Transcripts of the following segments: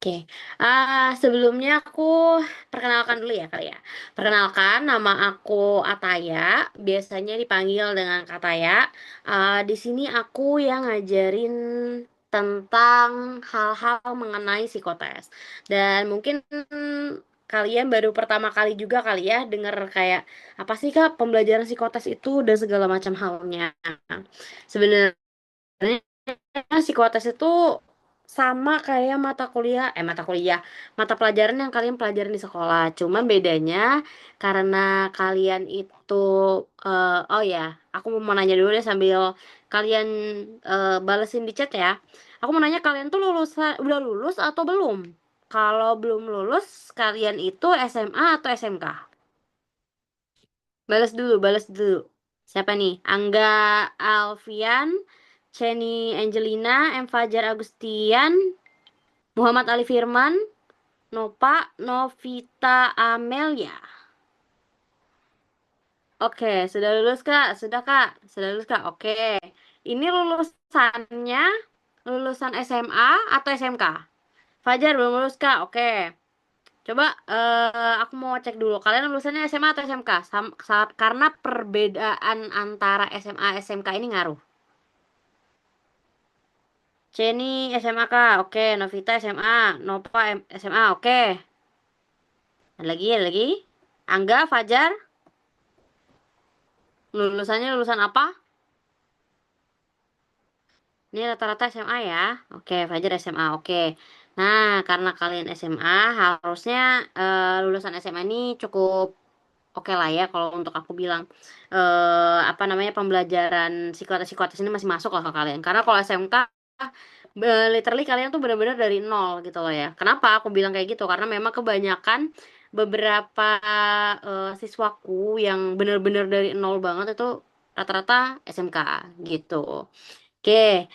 Oke, sebelumnya aku perkenalkan dulu ya kali ya. Perkenalkan, nama aku Ataya, biasanya dipanggil dengan Kataya. Di sini aku yang ngajarin tentang hal-hal mengenai psikotes. Dan mungkin kalian baru pertama kali juga kali ya denger kayak apa sih Kak pembelajaran psikotes itu dan segala macam halnya. Sebenarnya psikotes itu sama kayak mata pelajaran yang kalian pelajarin di sekolah. Cuma bedanya karena kalian itu, oh ya, aku mau nanya dulu deh sambil kalian balesin di chat ya. Aku mau nanya kalian tuh udah lulus atau belum? Kalau belum lulus, kalian itu SMA atau SMK? Balas dulu. Siapa nih? Angga Alfian, Chenny Angelina, M. Fajar Agustian, Muhammad Ali Firman, Nova, Novita Amelia. Oke, sudah lulus Kak? Sudah Kak? Sudah lulus Kak? Oke. Ini lulusannya lulusan SMA atau SMK? Fajar belum lulus Kak? Oke. Coba aku mau cek dulu. Kalian lulusannya SMA atau SMK? Karena perbedaan antara SMA SMK ini ngaruh. Jenny SMA Kak, oke. Novita SMA, Nova SMA, oke. Ada lagi. Angga, Fajar, lulusannya lulusan apa? Ini rata-rata SMA ya. Oke, Fajar SMA, oke. Nah, karena kalian SMA, harusnya lulusan SMA ini cukup oke lah ya kalau untuk aku bilang apa namanya pembelajaran psikotes ini masih masuk lah ke kalian. Karena kalau SMK literally kalian tuh benar-benar dari nol gitu loh ya. Kenapa aku bilang kayak gitu? Karena memang kebanyakan beberapa siswaku yang benar-benar dari nol banget itu rata-rata SMK gitu. Oke,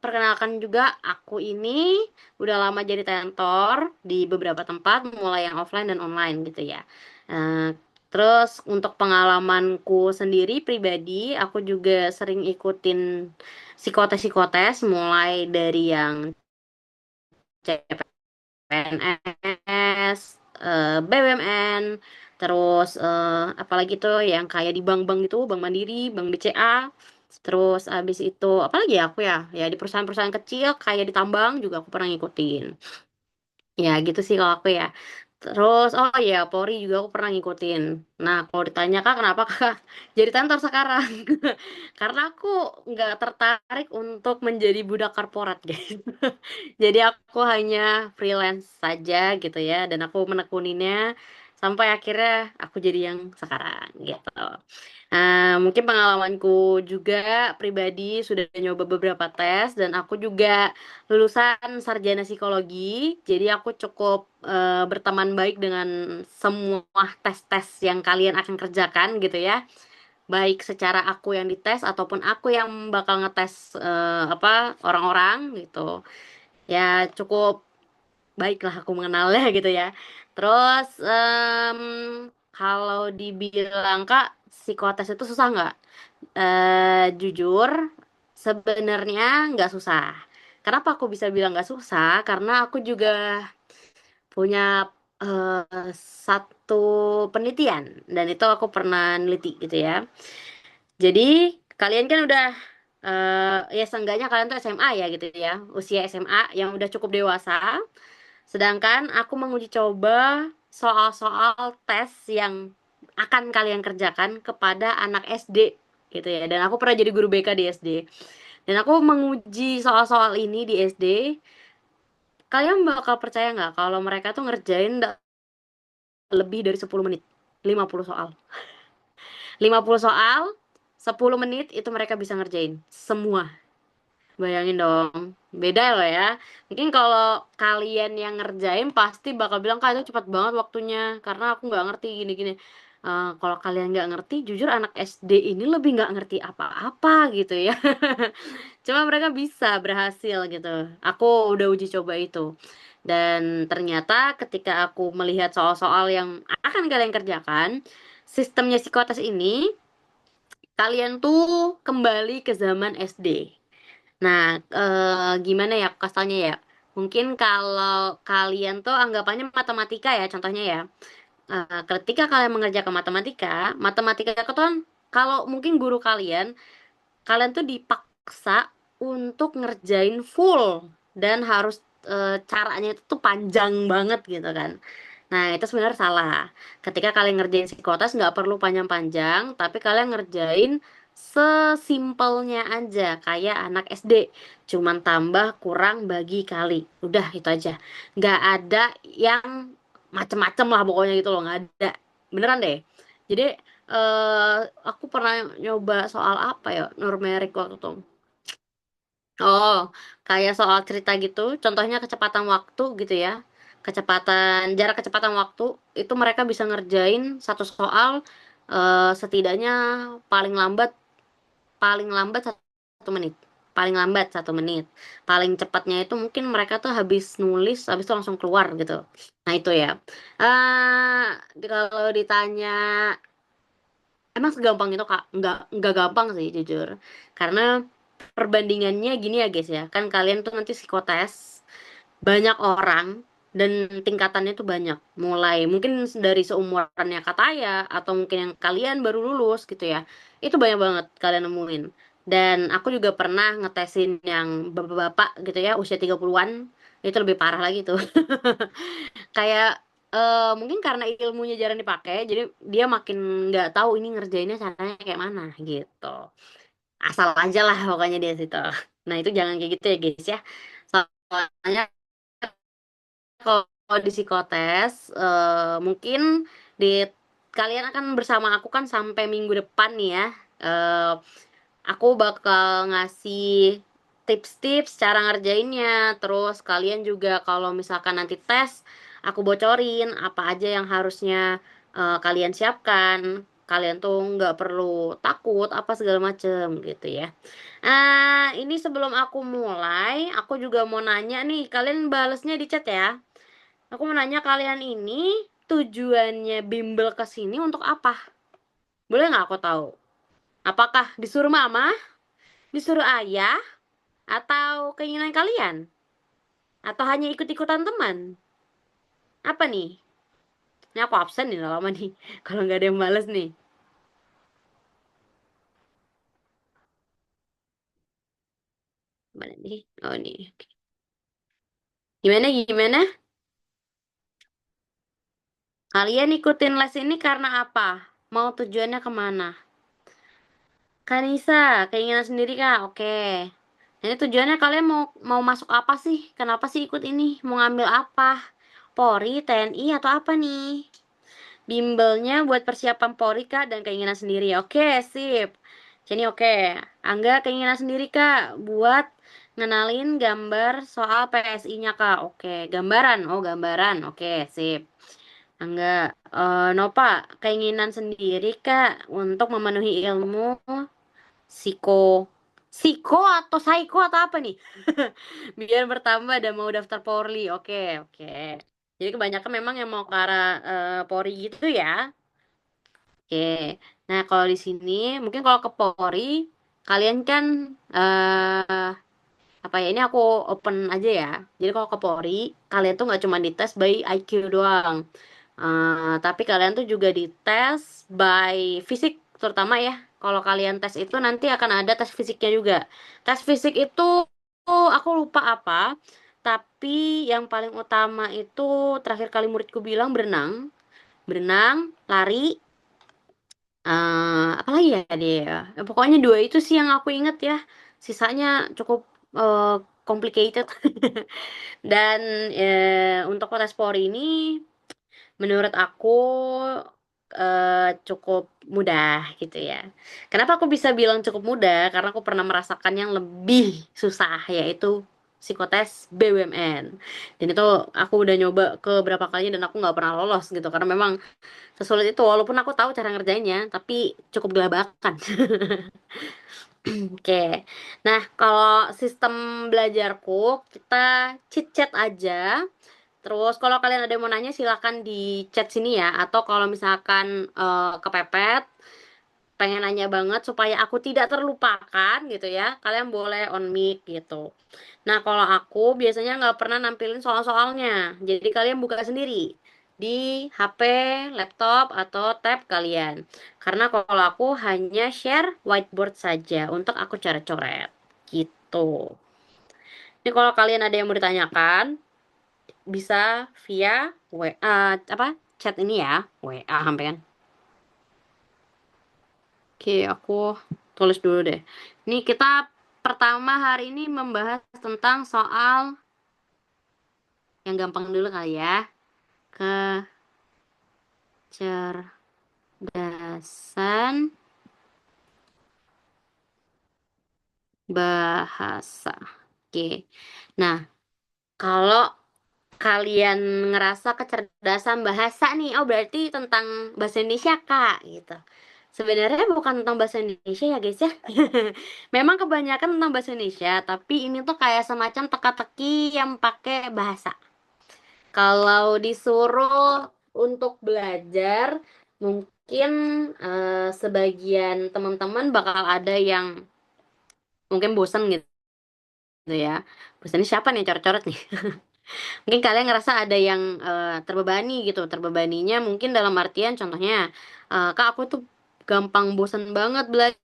perkenalkan juga aku ini udah lama jadi tentor di beberapa tempat, mulai yang offline dan online gitu ya. Eh, Terus untuk pengalamanku sendiri pribadi, aku juga sering ikutin psikotes-psikotes, mulai dari yang CPNS, BUMN, terus apalagi tuh yang kayak di bank-bank gitu, Bank Mandiri, Bank BCA, terus abis itu apalagi ya aku ya, ya di perusahaan-perusahaan kecil kayak di tambang juga aku pernah ngikutin. Ya gitu sih kalau aku ya. Terus oh ya Polri juga aku pernah ngikutin. Nah kalau ditanya kak kenapa kak jadi tentor sekarang? Karena aku nggak tertarik untuk menjadi budak korporat guys. Jadi aku hanya freelance saja gitu ya, dan aku menekuninya sampai akhirnya aku jadi yang sekarang gitu. Mungkin pengalamanku juga pribadi sudah nyoba beberapa tes dan aku juga lulusan sarjana psikologi, jadi aku cukup berteman baik dengan semua tes-tes yang kalian akan kerjakan gitu ya. Baik secara aku yang dites ataupun aku yang bakal ngetes apa orang-orang gitu. Ya cukup baiklah aku mengenalnya gitu ya. Terus kalau dibilang Kak, psikotes itu susah nggak? Jujur, sebenarnya nggak susah. Kenapa aku bisa bilang nggak susah? Karena aku juga punya satu penelitian dan itu aku pernah neliti gitu ya. Jadi kalian kan udah ya seenggaknya kalian tuh SMA ya gitu ya, usia SMA yang udah cukup dewasa. Sedangkan aku menguji coba soal-soal tes yang akan kalian kerjakan kepada anak SD gitu ya. Dan aku pernah jadi guru BK di SD. Dan aku menguji soal-soal ini di SD. Kalian bakal percaya nggak kalau mereka tuh ngerjain lebih dari 10 menit? 50 soal. 50 soal, 10 menit itu mereka bisa ngerjain. Semua. Bayangin dong, beda loh ya. Mungkin kalau kalian yang ngerjain pasti bakal bilang, Kak itu cepat banget waktunya. Karena aku nggak ngerti gini-gini. Kalau kalian nggak ngerti, jujur anak SD ini lebih nggak ngerti apa-apa gitu ya. Cuma mereka bisa berhasil gitu. Aku udah uji coba itu. Dan ternyata ketika aku melihat soal-soal yang akan kalian kerjakan, sistemnya psikotes ini, kalian tuh kembali ke zaman SD. Nah, gimana ya kasarnya ya? Mungkin kalau kalian tuh anggapannya matematika ya, contohnya ya. Ketika kalian mengerjakan matematika, matematika itu kan kalau mungkin guru kalian tuh dipaksa untuk ngerjain full dan harus caranya itu tuh panjang banget gitu kan. Nah, itu sebenarnya salah. Ketika kalian ngerjain psikotes nggak perlu panjang-panjang, tapi kalian ngerjain sesimpelnya aja, kayak anak SD. Cuman tambah, kurang, bagi, kali. Udah, itu aja. Nggak ada yang macem-macem lah pokoknya gitu loh, nggak ada. Beneran deh. Jadi, eh aku pernah nyoba soal apa ya, numeric waktu itu. Oh, kayak soal cerita gitu, contohnya kecepatan waktu gitu ya. Jarak kecepatan waktu itu mereka bisa ngerjain satu soal setidaknya paling lambat paling lambat 1 menit. Paling lambat 1 menit. Paling cepatnya itu mungkin mereka tuh habis nulis, habis itu langsung keluar gitu. Nah itu ya. Kalau ditanya emang segampang itu Kak? Nggak gampang sih jujur. Karena perbandingannya gini ya guys ya. Kan kalian tuh nanti psikotes banyak orang dan tingkatannya tuh banyak. Mulai mungkin dari seumurannya Kataya atau mungkin yang kalian baru lulus gitu ya. Itu banyak banget kalian nemuin. Dan aku juga pernah ngetesin yang bapak-bapak gitu ya, usia 30-an. Itu lebih parah lagi tuh. Kayak mungkin karena ilmunya jarang dipakai, jadi dia makin nggak tahu ini ngerjainnya caranya kayak mana gitu. Asal aja lah pokoknya dia situ. Nah itu jangan kayak gitu ya guys ya. Soalnya kalau di psikotes, mungkin di kalian akan bersama aku kan sampai minggu depan nih ya. Eh, aku bakal ngasih tips-tips cara ngerjainnya. Terus kalian juga kalau misalkan nanti tes, aku bocorin apa aja yang harusnya kalian siapkan. Kalian tuh nggak perlu takut apa segala macem gitu ya. Ini sebelum aku mulai, aku juga mau nanya nih, kalian balesnya di chat ya. Aku mau nanya kalian ini tujuannya bimbel ke sini untuk apa? Boleh nggak aku tahu? Apakah disuruh mama, disuruh ayah, atau keinginan kalian? Atau hanya ikut-ikutan teman? Apa nih? Ini aku absen nih lama nih. Kalau nggak ada yang males nih. Mana nih? Oh nih. Gimana gimana? Kalian ikutin les ini karena apa? Mau tujuannya kemana? Kanisa, keinginan sendiri kak? Oke. Jadi tujuannya kalian mau mau masuk apa sih? Kenapa sih ikut ini? Mau ngambil apa? Polri, TNI atau apa nih? Bimbelnya buat persiapan Polri kak dan keinginan sendiri. Oke, sip. Jadi oke. Angga keinginan sendiri kak buat ngenalin gambar soal PSI-nya kak. Oke, gambaran. Oh, gambaran. Oke, sip. Angga, Nova, keinginan sendiri kak untuk memenuhi ilmu psiko psiko atau psycho atau apa nih biar bertambah dan mau daftar Polri. Oke, oke, jadi kebanyakan memang yang mau ke arah Polri gitu ya. Oke, nah kalau di sini mungkin kalau ke Polri kalian kan eh apa ya, ini aku open aja ya. Jadi kalau ke Polri kalian tuh nggak cuma dites by IQ doang. Tapi kalian tuh juga dites by fisik terutama ya. Kalau kalian tes itu nanti akan ada tes fisiknya juga. Tes fisik itu aku lupa apa, tapi yang paling utama itu terakhir kali muridku bilang berenang, berenang, lari, apa lagi ya dia ya? Pokoknya dua itu sih yang aku inget ya. Sisanya cukup eh, complicated. Dan untuk tes Polri ini menurut aku cukup mudah gitu ya. Kenapa aku bisa bilang cukup mudah? Karena aku pernah merasakan yang lebih susah, yaitu psikotes BUMN. Dan itu aku udah nyoba ke berapa kalinya dan aku nggak pernah lolos gitu. Karena memang sesulit itu, walaupun aku tahu cara ngerjainnya, tapi cukup gelabakan. Oke. Nah, kalau sistem belajarku, kita chit-chat aja. Terus kalau kalian ada yang mau nanya silahkan di chat sini ya. Atau kalau misalkan kepepet, pengen nanya banget supaya aku tidak terlupakan gitu ya, kalian boleh on mic gitu. Nah, kalau aku biasanya nggak pernah nampilin soal-soalnya. Jadi kalian buka sendiri di HP, laptop, atau tab kalian. Karena kalau aku hanya share whiteboard saja untuk aku coret-coret. Gitu. Ini kalau kalian ada yang mau ditanyakan, bisa via apa chat ini ya, WA sampai kan. Oke, aku tulis dulu deh. Ini kita pertama hari ini membahas tentang soal yang gampang dulu kali ya. Kecerdasan bahasa. Oke. Nah, kalau kalian ngerasa kecerdasan bahasa nih, oh berarti tentang bahasa Indonesia, Kak, gitu. Sebenarnya bukan tentang bahasa Indonesia ya, guys ya. Memang kebanyakan tentang bahasa Indonesia, tapi ini tuh kayak semacam teka-teki yang pakai bahasa. Kalau disuruh untuk belajar, mungkin sebagian teman-teman bakal ada yang mungkin bosen gitu ya. Bosannya siapa nih coret-coret nih? Mungkin kalian ngerasa ada yang terbebani gitu. Terbebaninya mungkin dalam artian contohnya, Kak aku tuh gampang bosan banget belajar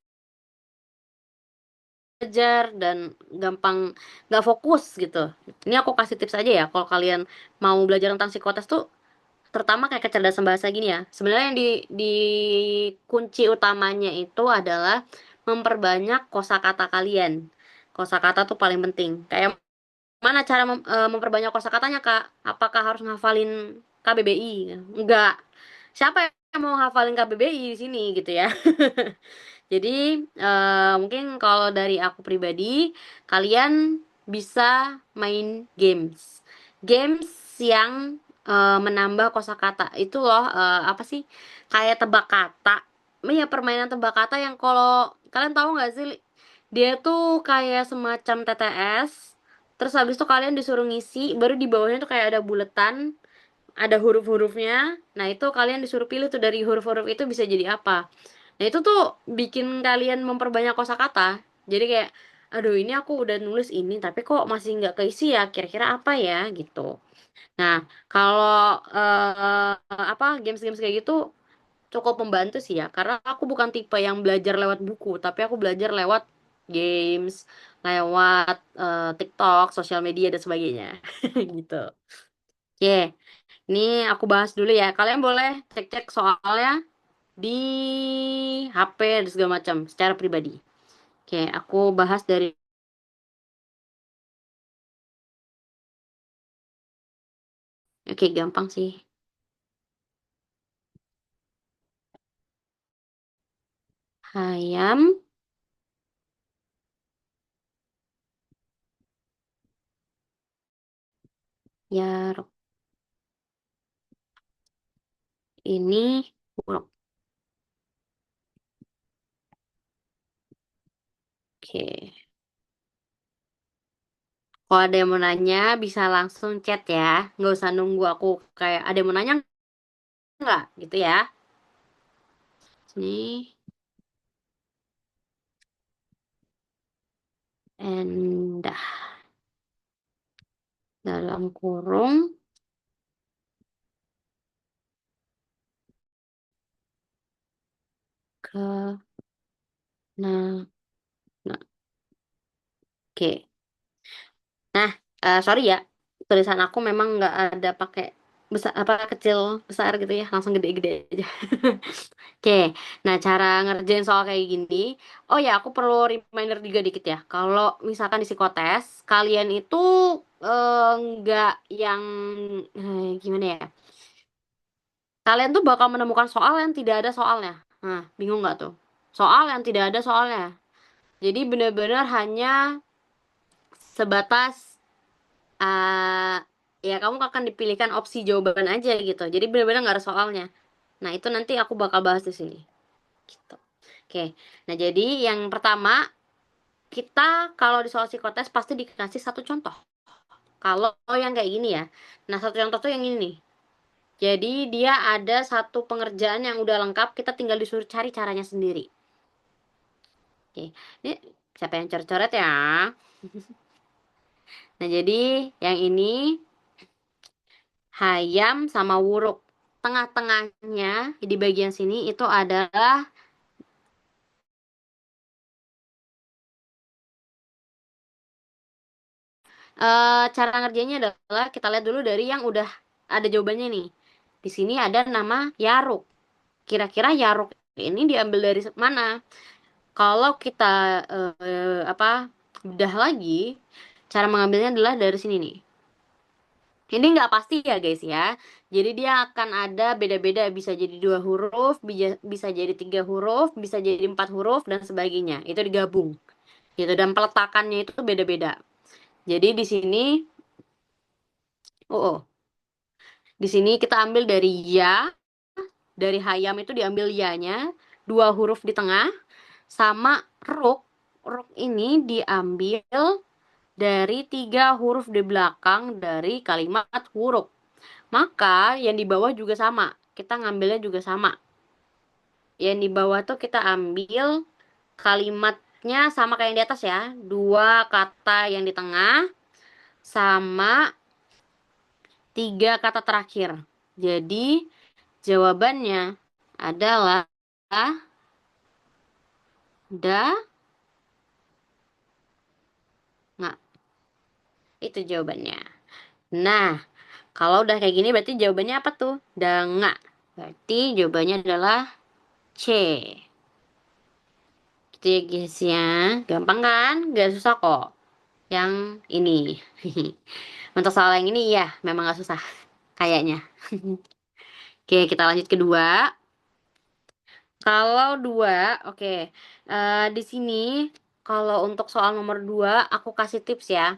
dan gampang nggak fokus gitu. Ini aku kasih tips aja ya. Kalau kalian mau belajar tentang psikotes tuh, terutama kayak kecerdasan bahasa gini ya. Sebenarnya yang di kunci utamanya itu adalah memperbanyak kosakata kalian. Kosakata tuh paling penting. Kayak mana cara memperbanyak kosakatanya, Kak? Apakah harus ngafalin KBBI? Enggak. Siapa yang mau ngafalin KBBI di sini gitu ya? Jadi mungkin kalau dari aku pribadi, kalian bisa main games. Games yang menambah kosakata. Itu loh apa sih? Kayak tebak kata. Ya permainan tebak kata yang kalau kalian tahu nggak sih, dia tuh kayak semacam TTS. Terus habis itu kalian disuruh ngisi, baru di bawahnya tuh kayak ada buletan, ada huruf-hurufnya. Nah, itu kalian disuruh pilih tuh dari huruf-huruf itu bisa jadi apa. Nah, itu tuh bikin kalian memperbanyak kosakata. Jadi kayak, aduh ini aku udah nulis ini, tapi kok masih nggak keisi ya, kira-kira apa ya, gitu. Nah, kalau apa games-games kayak gitu cukup membantu sih ya, karena aku bukan tipe yang belajar lewat buku, tapi aku belajar lewat games, lewat TikTok, sosial media dan sebagainya, gitu. Oke, ini aku bahas dulu ya. Kalian boleh cek-cek soalnya di HP dan segala macam secara pribadi. Oke, aku bahas dari, oke gampang sih. Ayam, ya ini buruk. Oke. Kalau ada yang mau nanya, bisa langsung chat ya. Nggak usah nunggu aku kayak ada yang mau nanya nggak gitu ya. Sini, endah dalam kurung ke, nah, nah, oke. Nah, sorry ya, tulisan aku memang nggak ada pakai besar apa kecil besar gitu ya, langsung gede-gede aja. Oke, nah cara ngerjain soal kayak gini, oh ya aku perlu reminder juga dikit ya. Kalau misalkan di psikotes, kalian itu nggak yang gimana ya? Kalian tuh bakal menemukan soal yang tidak ada soalnya. Nah, bingung nggak tuh? Soal yang tidak ada soalnya. Jadi benar-benar hanya sebatas eh ya kamu akan dipilihkan opsi jawaban aja gitu. Jadi benar-benar nggak ada soalnya. Nah, itu nanti aku bakal bahas di sini. Gitu. Oke. Nah, jadi yang pertama, kita kalau di soal psikotes pasti dikasih satu contoh. Kalau yang kayak gini ya. Nah, satu contoh tuh yang ini nih. Jadi dia ada satu pengerjaan yang udah lengkap, kita tinggal disuruh cari caranya sendiri. Oke, ini siapa yang coret-coret ya? Nah, jadi yang ini Hayam sama Wuruk. Tengah-tengahnya di bagian sini itu adalah cara ngerjainnya adalah kita lihat dulu dari yang udah ada jawabannya nih. Di sini ada nama Yaruk. Kira-kira Yaruk ini diambil dari mana? Kalau kita bedah lagi, cara mengambilnya adalah dari sini nih. Ini nggak pasti ya guys ya. Jadi dia akan ada beda-beda. Bisa jadi 2 huruf, bisa jadi 3 huruf, bisa jadi 4 huruf dan sebagainya. Itu digabung. Gitu dan peletakannya itu beda-beda. Jadi di sini, oh, oh, di sini kita ambil dari ya, dari Hayam itu diambil ya-nya, 2 huruf di tengah, sama ruk. Ruk ini diambil dari 3 huruf di belakang dari kalimat huruf. Maka yang di bawah juga sama. Kita ngambilnya juga sama. Yang di bawah tuh kita ambil kalimatnya sama kayak yang di atas ya. 2 kata yang di tengah sama 3 kata terakhir. Jadi jawabannya adalah da nggak. Itu jawabannya. Nah, kalau udah kayak gini berarti jawabannya apa tuh? Da nggak. Berarti jawabannya adalah C. Gitu ya guys ya. Gampang kan? Gak susah kok. Yang ini. Untuk soal yang ini ya, memang gak susah. Kayaknya. Oke, kita lanjut kedua. Kalau dua, oke. Di sini, kalau untuk soal nomor 2, aku kasih tips ya.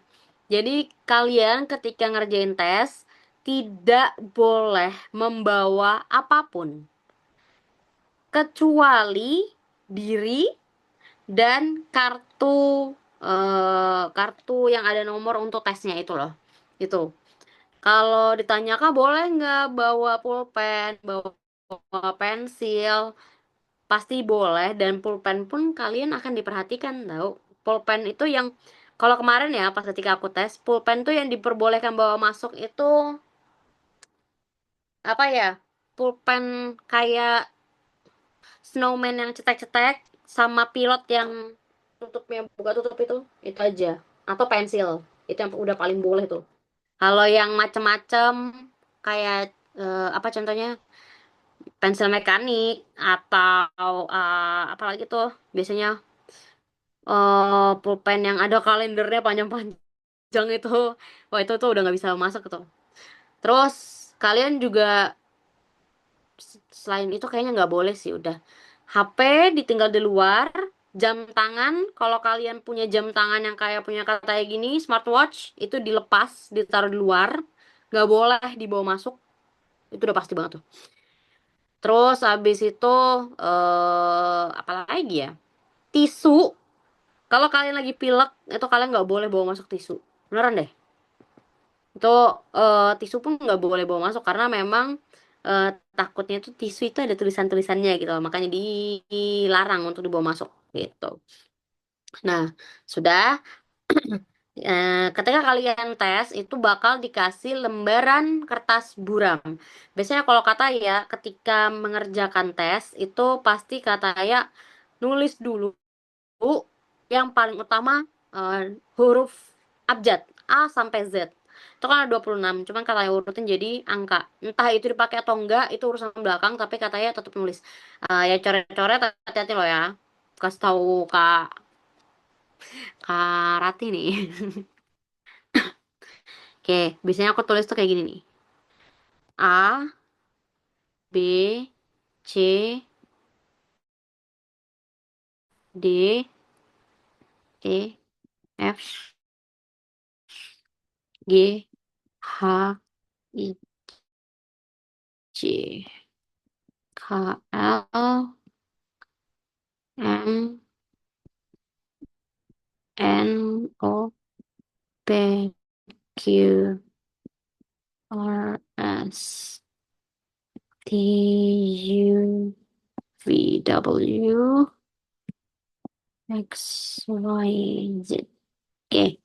Jadi, kalian ketika ngerjain tes, tidak boleh membawa apapun. Kecuali diri dan kartu yang ada nomor untuk tesnya itu loh. Itu. Kalau ditanya kak boleh nggak bawa pulpen, bawa pensil, pasti boleh dan pulpen pun kalian akan diperhatikan tahu. Pulpen itu yang kalau kemarin ya pas ketika aku tes, pulpen tuh yang diperbolehkan bawa masuk itu apa ya? Pulpen kayak snowman yang cetek-cetek sama pilot yang tutupnya buka tutup itu aja. Atau pensil, itu yang udah paling boleh tuh. Kalau yang macem-macem kayak apa contohnya pensil mekanik atau apa lagi tuh biasanya pulpen yang ada kalendernya panjang-panjang itu, wah itu tuh udah nggak bisa masuk tuh. Terus kalian juga selain itu kayaknya nggak boleh sih udah. HP ditinggal di luar, jam tangan kalau kalian punya jam tangan yang kayak punya kayak gini, smartwatch itu dilepas, ditaruh di luar, nggak boleh dibawa masuk. Itu udah pasti banget tuh. Terus habis itu apa lagi ya? Tisu. Kalau kalian lagi pilek, itu kalian nggak boleh bawa masuk tisu. Beneran deh. Itu tisu pun nggak boleh bawa masuk karena memang eh, takutnya itu tisu itu ada tulisan-tulisannya gitu loh. Makanya dilarang untuk dibawa masuk gitu. Nah, sudah. Ketika kalian tes itu bakal dikasih lembaran kertas buram. Biasanya kalau kata ya, ketika mengerjakan tes itu pasti kata ya nulis dulu yang paling utama huruf abjad A sampai Z. Itu kan ada 26, cuman katanya urutin jadi angka. Entah itu dipakai atau enggak, itu urusan belakang, tapi katanya tetap nulis. Ya coret-coret hati-hati loh ya. Kasih tahu Kak Kak Rati nih. Oke, biasanya aku tulis tuh kayak gini nih. A, B, C, D, E, F, G, H, I, J, K, L, M, N, O, P, Q, R, S, T, U, V, W, X, Y, Z. Oke.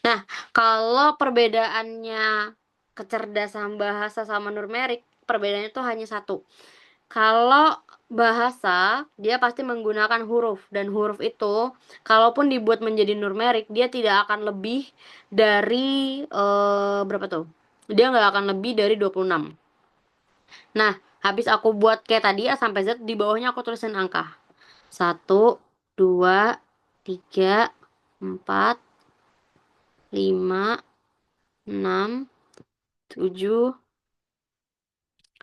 Nah, kalau perbedaannya kecerdasan bahasa sama numerik, perbedaannya tuh hanya satu. Kalau bahasa, dia pasti menggunakan huruf. Dan huruf itu, kalaupun dibuat menjadi numerik, dia tidak akan lebih dari, berapa tuh? Dia nggak akan lebih dari 26. Nah, habis aku buat kayak tadi A sampai Z, di bawahnya aku tulisin angka. 1, 2, 3, 4, 5, 6, 7,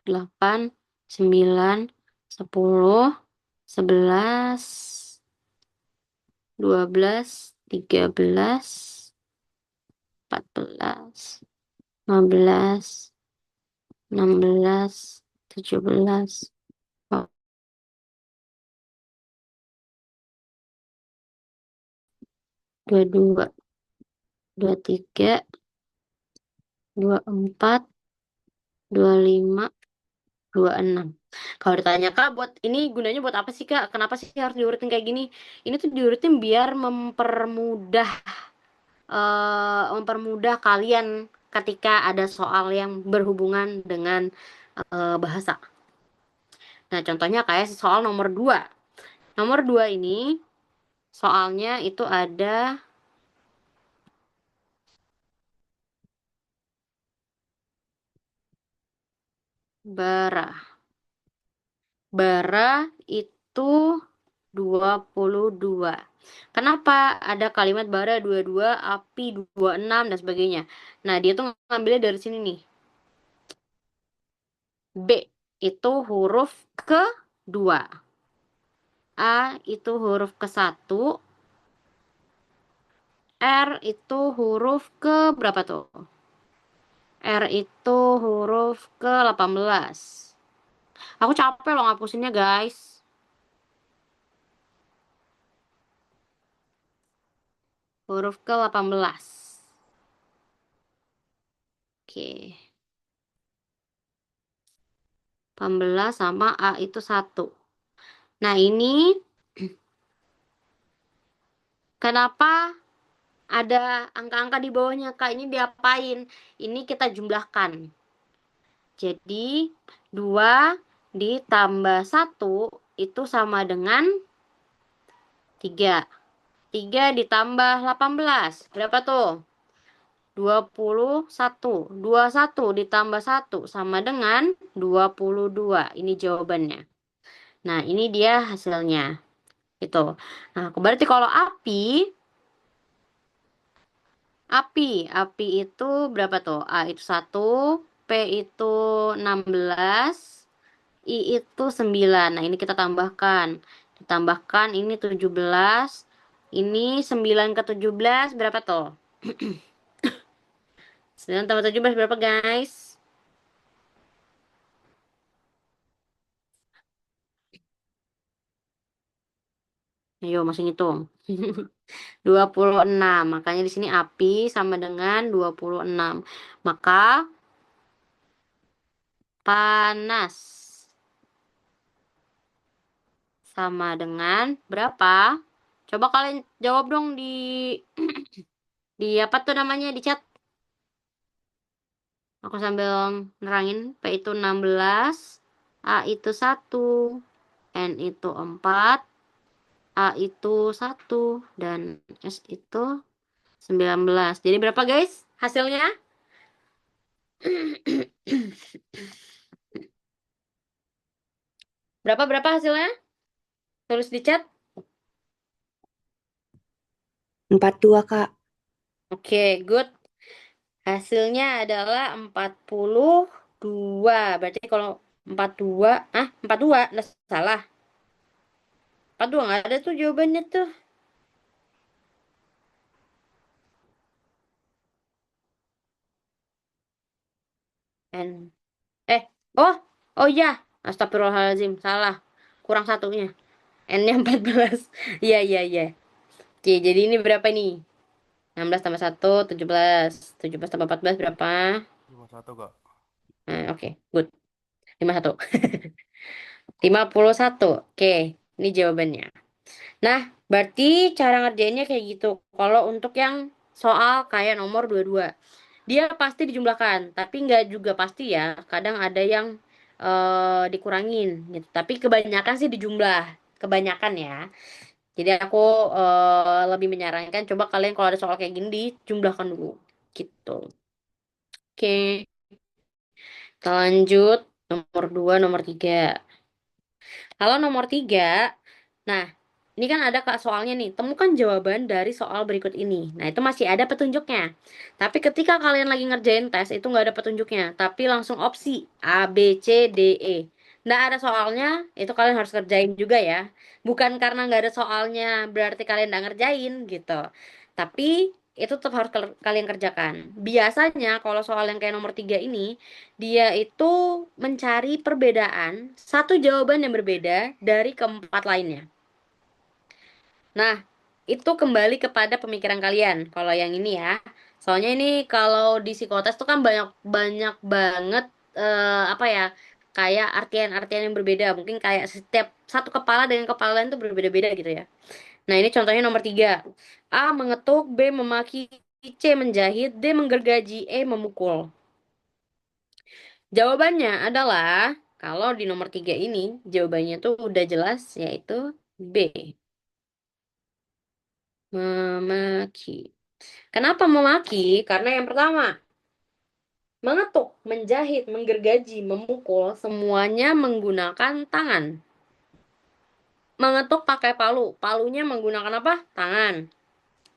8, 9, 10, 11, 12, 13, 14, 15, 16, 17, 18, 19, 20, 21, 22, 23, 24, 25, 26. Kalau ditanya Kak, buat ini gunanya buat apa sih Kak? Kenapa sih harus diurutin kayak gini? Ini tuh diurutin biar mempermudah kalian ketika ada soal yang berhubungan dengan bahasa. Nah, contohnya kayak soal nomor 2. Nomor 2 ini soalnya itu ada bara. Bara itu 22. Kenapa ada kalimat bara 22, api 26 dan sebagainya. Nah, dia tuh ngambilnya dari sini nih. B itu huruf ke-2. A itu huruf ke-1. R itu huruf ke berapa tuh? R itu huruf ke-18. Aku capek loh ngapusinnya, guys. Huruf ke-18. Oke. 18 sama A itu 1. Nah, ini kenapa ada angka-angka di bawahnya, Kak? Ini diapain? Ini kita jumlahkan. Jadi, 2 ditambah 1 itu sama dengan 3. 3 ditambah 18. Berapa tuh? 21. 21 ditambah 1 sama dengan 22. Ini jawabannya. Nah, ini dia hasilnya. Itu. Nah, berarti kalau api itu berapa tuh? A itu 1, P itu 16, I itu 9. Nah, ini kita tambahkan. Ditambahkan ini 17. Ini 9 ke 17 berapa tuh? 9 tambah 17 berapa, guys? Ayo, masih ngitung. 26. Makanya di sini api sama dengan 26. Maka panas sama dengan berapa? Coba kalian jawab dong di apa tuh namanya di chat. Aku sambil nerangin. P itu 16, A itu 1, N itu 4, A itu 1, dan S itu 19. Jadi berapa, guys? Hasilnya? Berapa hasilnya? Tulis di chat. 42, Kak. Oke, good. Hasilnya adalah 42. Berarti kalau 42, 42, nah, salah. 42 nggak ada tuh jawabannya tuh. N. Eh, oh, oh iya. Astagfirullahaladzim, salah. Kurang satunya. N-nya 14. Iya, iya, iya. Oke, jadi ini berapa nih? 16 tambah 1, 17. 17 tambah 14 berapa? 51 kak. Oke, good. 51. 51. Oke, ini jawabannya. Nah, berarti cara ngerjainnya kayak gitu. Kalau untuk yang soal kayak nomor 22, dia pasti dijumlahkan, tapi nggak juga pasti ya. Kadang ada yang dikurangin gitu. Tapi kebanyakan sih dijumlah, kebanyakan ya. Jadi aku lebih menyarankan coba kalian kalau ada soal kayak gini dijumlahkan dulu gitu. Oke, kita lanjut nomor 2, nomor 3. Kalau nomor 3, nah ini kan ada kak soalnya nih, temukan jawaban dari soal berikut ini. Nah itu masih ada petunjuknya. Tapi ketika kalian lagi ngerjain tes, itu nggak ada petunjuknya. Tapi langsung opsi A, B, C, D, E. Nggak ada soalnya, itu kalian harus kerjain juga ya. Bukan karena nggak ada soalnya, berarti kalian nggak ngerjain gitu. Tapi itu tetap harus kalian kerjakan. Biasanya kalau soal yang kayak nomor 3 ini, dia itu mencari perbedaan satu jawaban yang berbeda dari keempat lainnya. Nah, itu kembali kepada pemikiran kalian. Kalau yang ini ya, soalnya ini kalau di psikotes tuh kan banyak banyak banget apa ya, kayak artian-artian yang berbeda. Mungkin kayak setiap satu kepala dengan kepala lain tuh berbeda-beda gitu ya. Nah, ini contohnya nomor 3. A mengetuk, B memaki, C menjahit, D menggergaji, E memukul. Jawabannya adalah kalau di nomor 3 ini jawabannya tuh udah jelas yaitu B. Memaki. Kenapa memaki? Karena yang pertama, mengetuk, menjahit, menggergaji, memukul semuanya menggunakan tangan. Mengetuk pakai palu, palunya menggunakan apa? Tangan.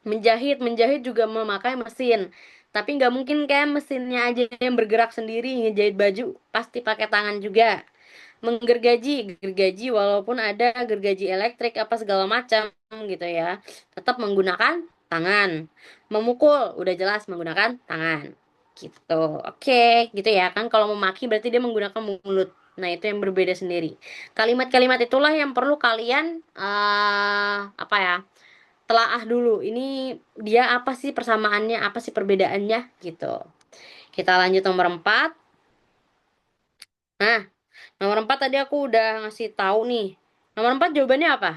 Menjahit juga memakai mesin. Tapi nggak mungkin kayak mesinnya aja yang bergerak sendiri ngejahit baju, pasti pakai tangan juga. Gergaji walaupun ada gergaji elektrik apa segala macam gitu ya, tetap menggunakan tangan. Memukul udah jelas menggunakan tangan gitu. Oke, gitu ya kan. Kalau memaki berarti dia menggunakan mulut. Nah, itu yang berbeda sendiri. Kalimat-kalimat itulah yang perlu kalian apa ya, telaah dulu. Ini dia apa sih persamaannya, apa sih perbedaannya gitu. Kita lanjut nomor 4. Nah, nomor 4 tadi aku udah ngasih tahu nih. Nomor 4 jawabannya apa?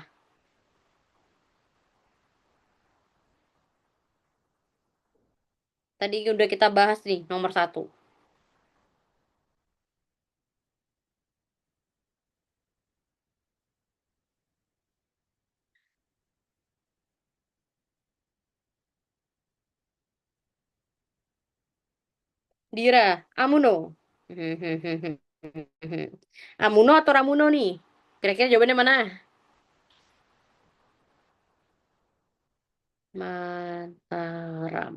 Tadi udah kita bahas nih, nomor 1. Dira, Amuno. Amuno atau Ramuno nih? Kira-kira jawabannya mana? Mataram.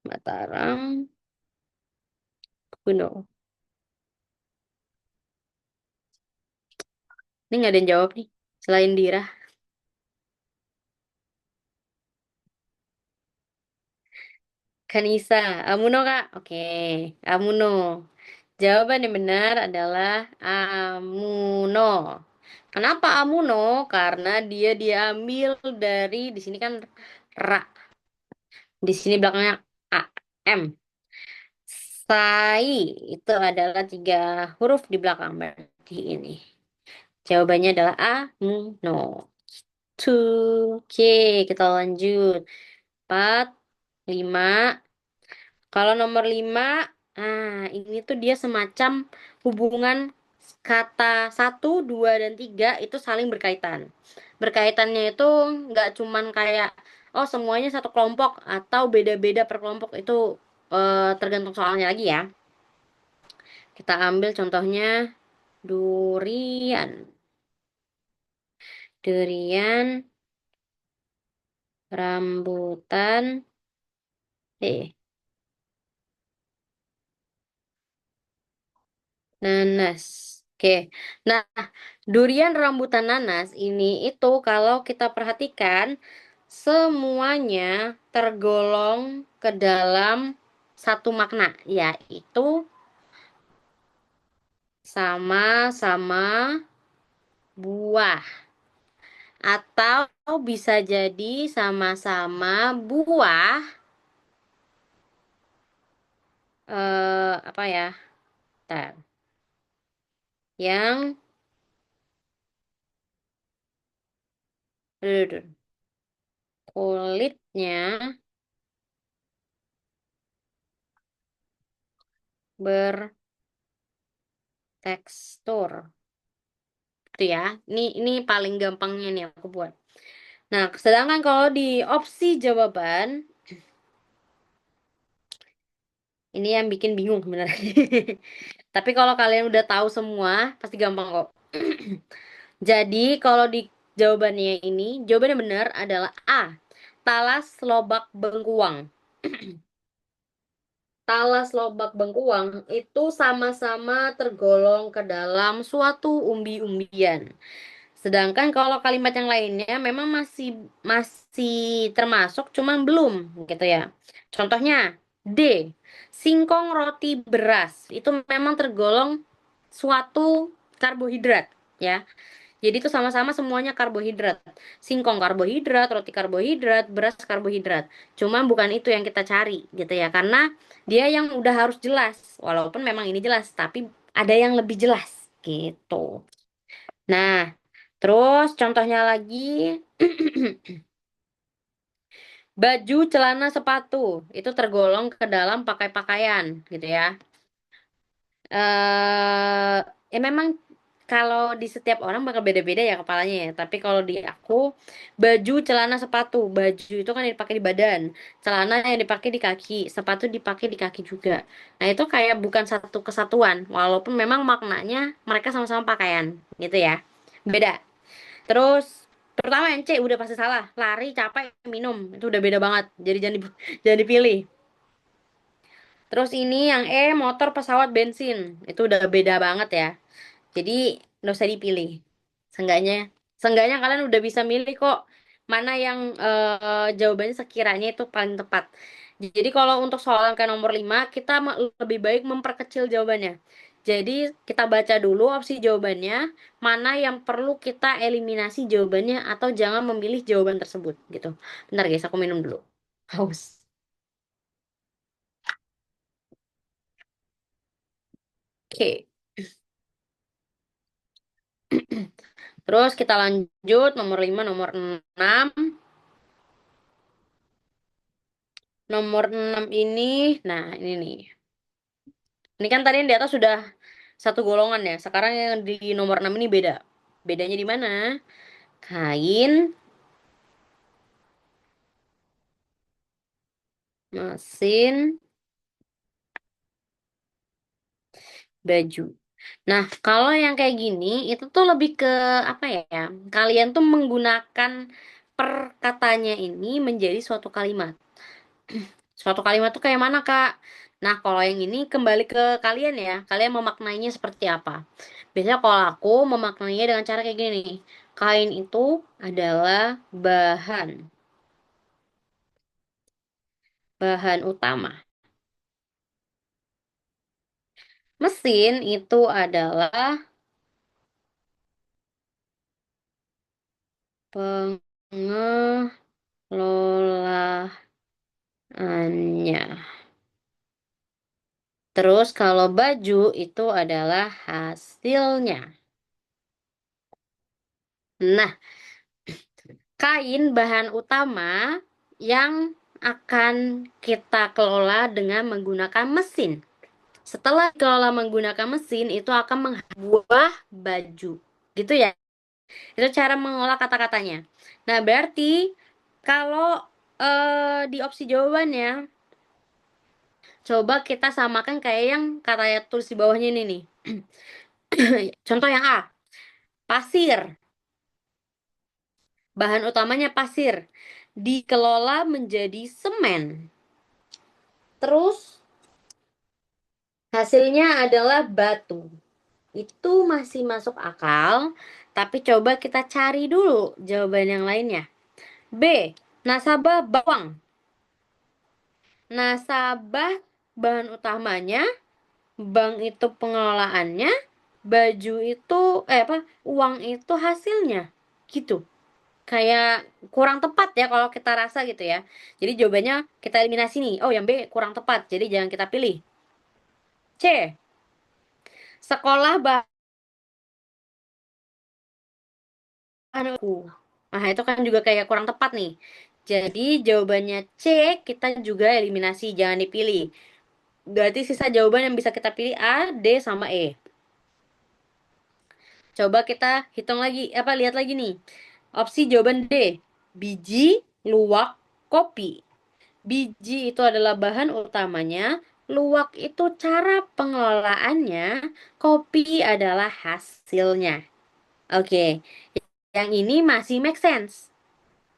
Mataram, Kuno. Ini nggak ada yang jawab nih, selain Dira. Kanisa, Amuno kak? Oke, Amuno. Jawaban yang benar adalah Amuno. Kenapa Amuno? Karena dia diambil dari di sini kan Ra. Di sini belakangnya A, M. Sai itu adalah 3 huruf di belakang berarti ini. Jawabannya adalah Amuno. Tuh, oke, kita lanjut. 4, 5. Kalau nomor 5, ini tuh dia semacam hubungan kata satu, 2, dan 3 itu saling berkaitan. Berkaitannya itu nggak cuman kayak, oh semuanya satu kelompok atau beda-beda per kelompok itu tergantung soalnya lagi ya. Kita ambil contohnya durian. Durian, rambutan, eh, nanas. Oke. Nah, durian rambutan nanas ini itu kalau kita perhatikan semuanya tergolong ke dalam satu makna, yaitu sama-sama buah atau bisa jadi sama-sama buah apa ya? Bentar. Yang Aduh, aduh. Kulitnya bertekstur. Itu ya. Ini paling gampangnya nih aku buat. Nah, sedangkan kalau di opsi jawaban, ini yang bikin bingung sebenarnya. Tapi kalau kalian udah tahu semua, pasti gampang kok. Jadi, kalau di jawabannya ini, jawabannya benar adalah A. Talas Lobak Bengkuang. Talas Lobak Bengkuang itu sama-sama tergolong ke dalam suatu umbi-umbian. Sedangkan kalau kalimat yang lainnya memang masih masih termasuk, cuman belum gitu ya. Contohnya D, singkong roti beras itu memang tergolong suatu karbohidrat ya. Jadi itu sama-sama semuanya karbohidrat. Singkong karbohidrat, roti karbohidrat, beras karbohidrat. Cuma bukan itu yang kita cari gitu ya. Karena dia yang udah harus jelas. Walaupun memang ini jelas, tapi ada yang lebih jelas gitu. Nah, terus contohnya lagi baju, celana, sepatu itu tergolong ke dalam pakai pakaian gitu ya. Ya memang kalau di setiap orang bakal beda-beda ya kepalanya ya. Tapi kalau di aku, baju, celana, sepatu. Baju itu kan yang dipakai di badan. Celana yang dipakai di kaki. Sepatu dipakai di kaki juga. Nah itu kayak bukan satu kesatuan. Walaupun memang maknanya mereka sama-sama pakaian gitu ya. Beda. Terus terutama yang C udah pasti salah. Lari, capek, minum. Itu udah beda banget. Jadi jangan, jangan dipilih. Terus ini yang E, motor, pesawat, bensin. Itu udah beda banget ya. Jadi nggak usah dipilih. Seenggaknya, seenggaknya kalian udah bisa milih kok mana yang jawabannya sekiranya itu paling tepat. Jadi kalau untuk soal angka nomor 5 kita lebih baik memperkecil jawabannya. Jadi kita baca dulu opsi jawabannya, mana yang perlu kita eliminasi jawabannya atau jangan memilih jawaban tersebut gitu. Bentar guys, aku minum dulu. Haus. Oke. Terus kita lanjut nomor 5, nomor 6. Nomor 6 ini, nah ini nih. Ini kan tadi yang di atas sudah satu golongan ya. Sekarang yang di nomor 6 ini beda. Bedanya di mana? Kain, mesin, baju. Nah, kalau yang kayak gini, itu tuh lebih ke apa ya? Kalian tuh menggunakan perkataannya ini menjadi suatu kalimat. Suatu kalimat tuh kayak mana, Kak? Nah, kalau yang ini kembali ke kalian ya. Kalian memaknainya seperti apa? Biasanya kalau aku memaknainya dengan cara kayak gini. Kain itu adalah bahan, bahan utama. Mesin itu adalah pengelolaannya. Terus kalau baju itu adalah hasilnya. Nah, kain bahan utama yang akan kita kelola dengan menggunakan mesin. Setelah dikelola menggunakan mesin, itu akan membuat baju. Gitu ya. Itu cara mengolah kata-katanya. Nah, berarti kalau di opsi jawabannya, coba kita samakan kayak yang kata tulis di bawahnya ini nih. Contoh yang A, pasir. Bahan utamanya pasir. Dikelola menjadi semen. Terus hasilnya adalah batu. Itu masih masuk akal, tapi coba kita cari dulu jawaban yang lainnya. B. Nasabah bawang. Nasabah bahan utamanya, bank itu pengelolaannya, baju itu uang itu hasilnya. Gitu. Kayak kurang tepat ya kalau kita rasa gitu ya. Jadi jawabannya kita eliminasi nih. Oh, yang B kurang tepat. Jadi jangan kita pilih. C. Sekolah bahan aku. Nah, itu kan juga kayak kurang tepat nih. Jadi jawabannya C, kita juga eliminasi, jangan dipilih. Berarti sisa jawaban yang bisa kita pilih A, D, sama E. Coba kita hitung lagi, lihat lagi nih. Opsi jawaban D, biji, luwak, kopi. Biji itu adalah bahan utamanya, luwak itu cara pengelolaannya, kopi adalah hasilnya. Oke, yang ini masih make sense.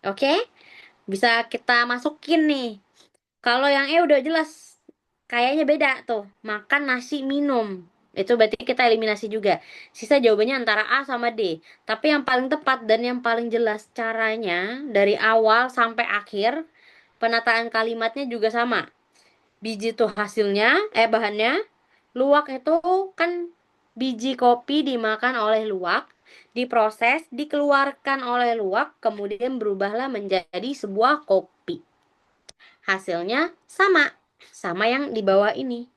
Oke, bisa kita masukin nih. Kalau yang E udah jelas, kayaknya beda tuh. Makan nasi minum. Itu berarti kita eliminasi juga. Sisa jawabannya antara A sama D. Tapi yang paling tepat dan yang paling jelas caranya dari awal sampai akhir, penataan kalimatnya juga sama. Biji itu hasilnya, bahannya. Luwak itu kan biji kopi dimakan oleh luwak, diproses, dikeluarkan oleh luwak, kemudian berubahlah menjadi sebuah kopi. Hasilnya sama, sama yang di bawah ini.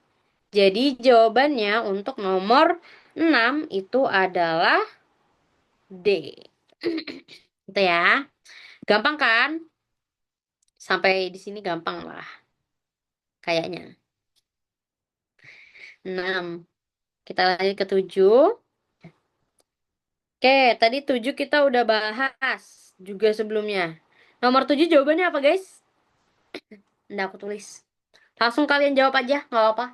Jadi jawabannya untuk nomor 6 itu adalah D. Itu ya. Gampang kan? Sampai di sini gampang lah kayaknya. 6. Kita lanjut ke 7. Oke, tadi 7 kita udah bahas juga sebelumnya. Nomor 7 jawabannya apa, guys? Nggak aku tulis. Langsung kalian jawab aja, nggak apa-apa.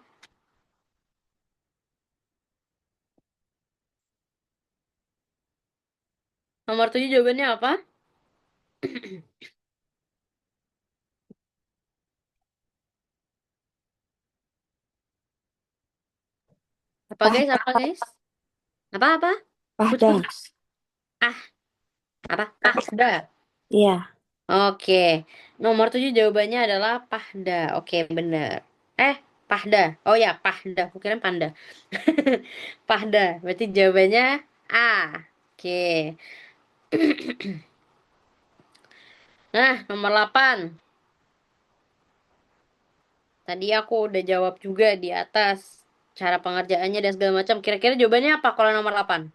Nomor 7 jawabannya apa? Apa, guys? Pahda, Apa, guys? Apa-apa? Pahda. Putus-putus. Ah, apa? Pahda. Iya, Oke. Nomor 7 jawabannya adalah Pahda. Oke, bener. Pahda. Oh ya, Pahda. Aku kira Panda. Pahda. Berarti jawabannya A. Oke. Nah, nomor 8. Tadi aku udah jawab juga di atas cara pengerjaannya dan segala macam. Kira-kira jawabannya apa kalau nomor 8?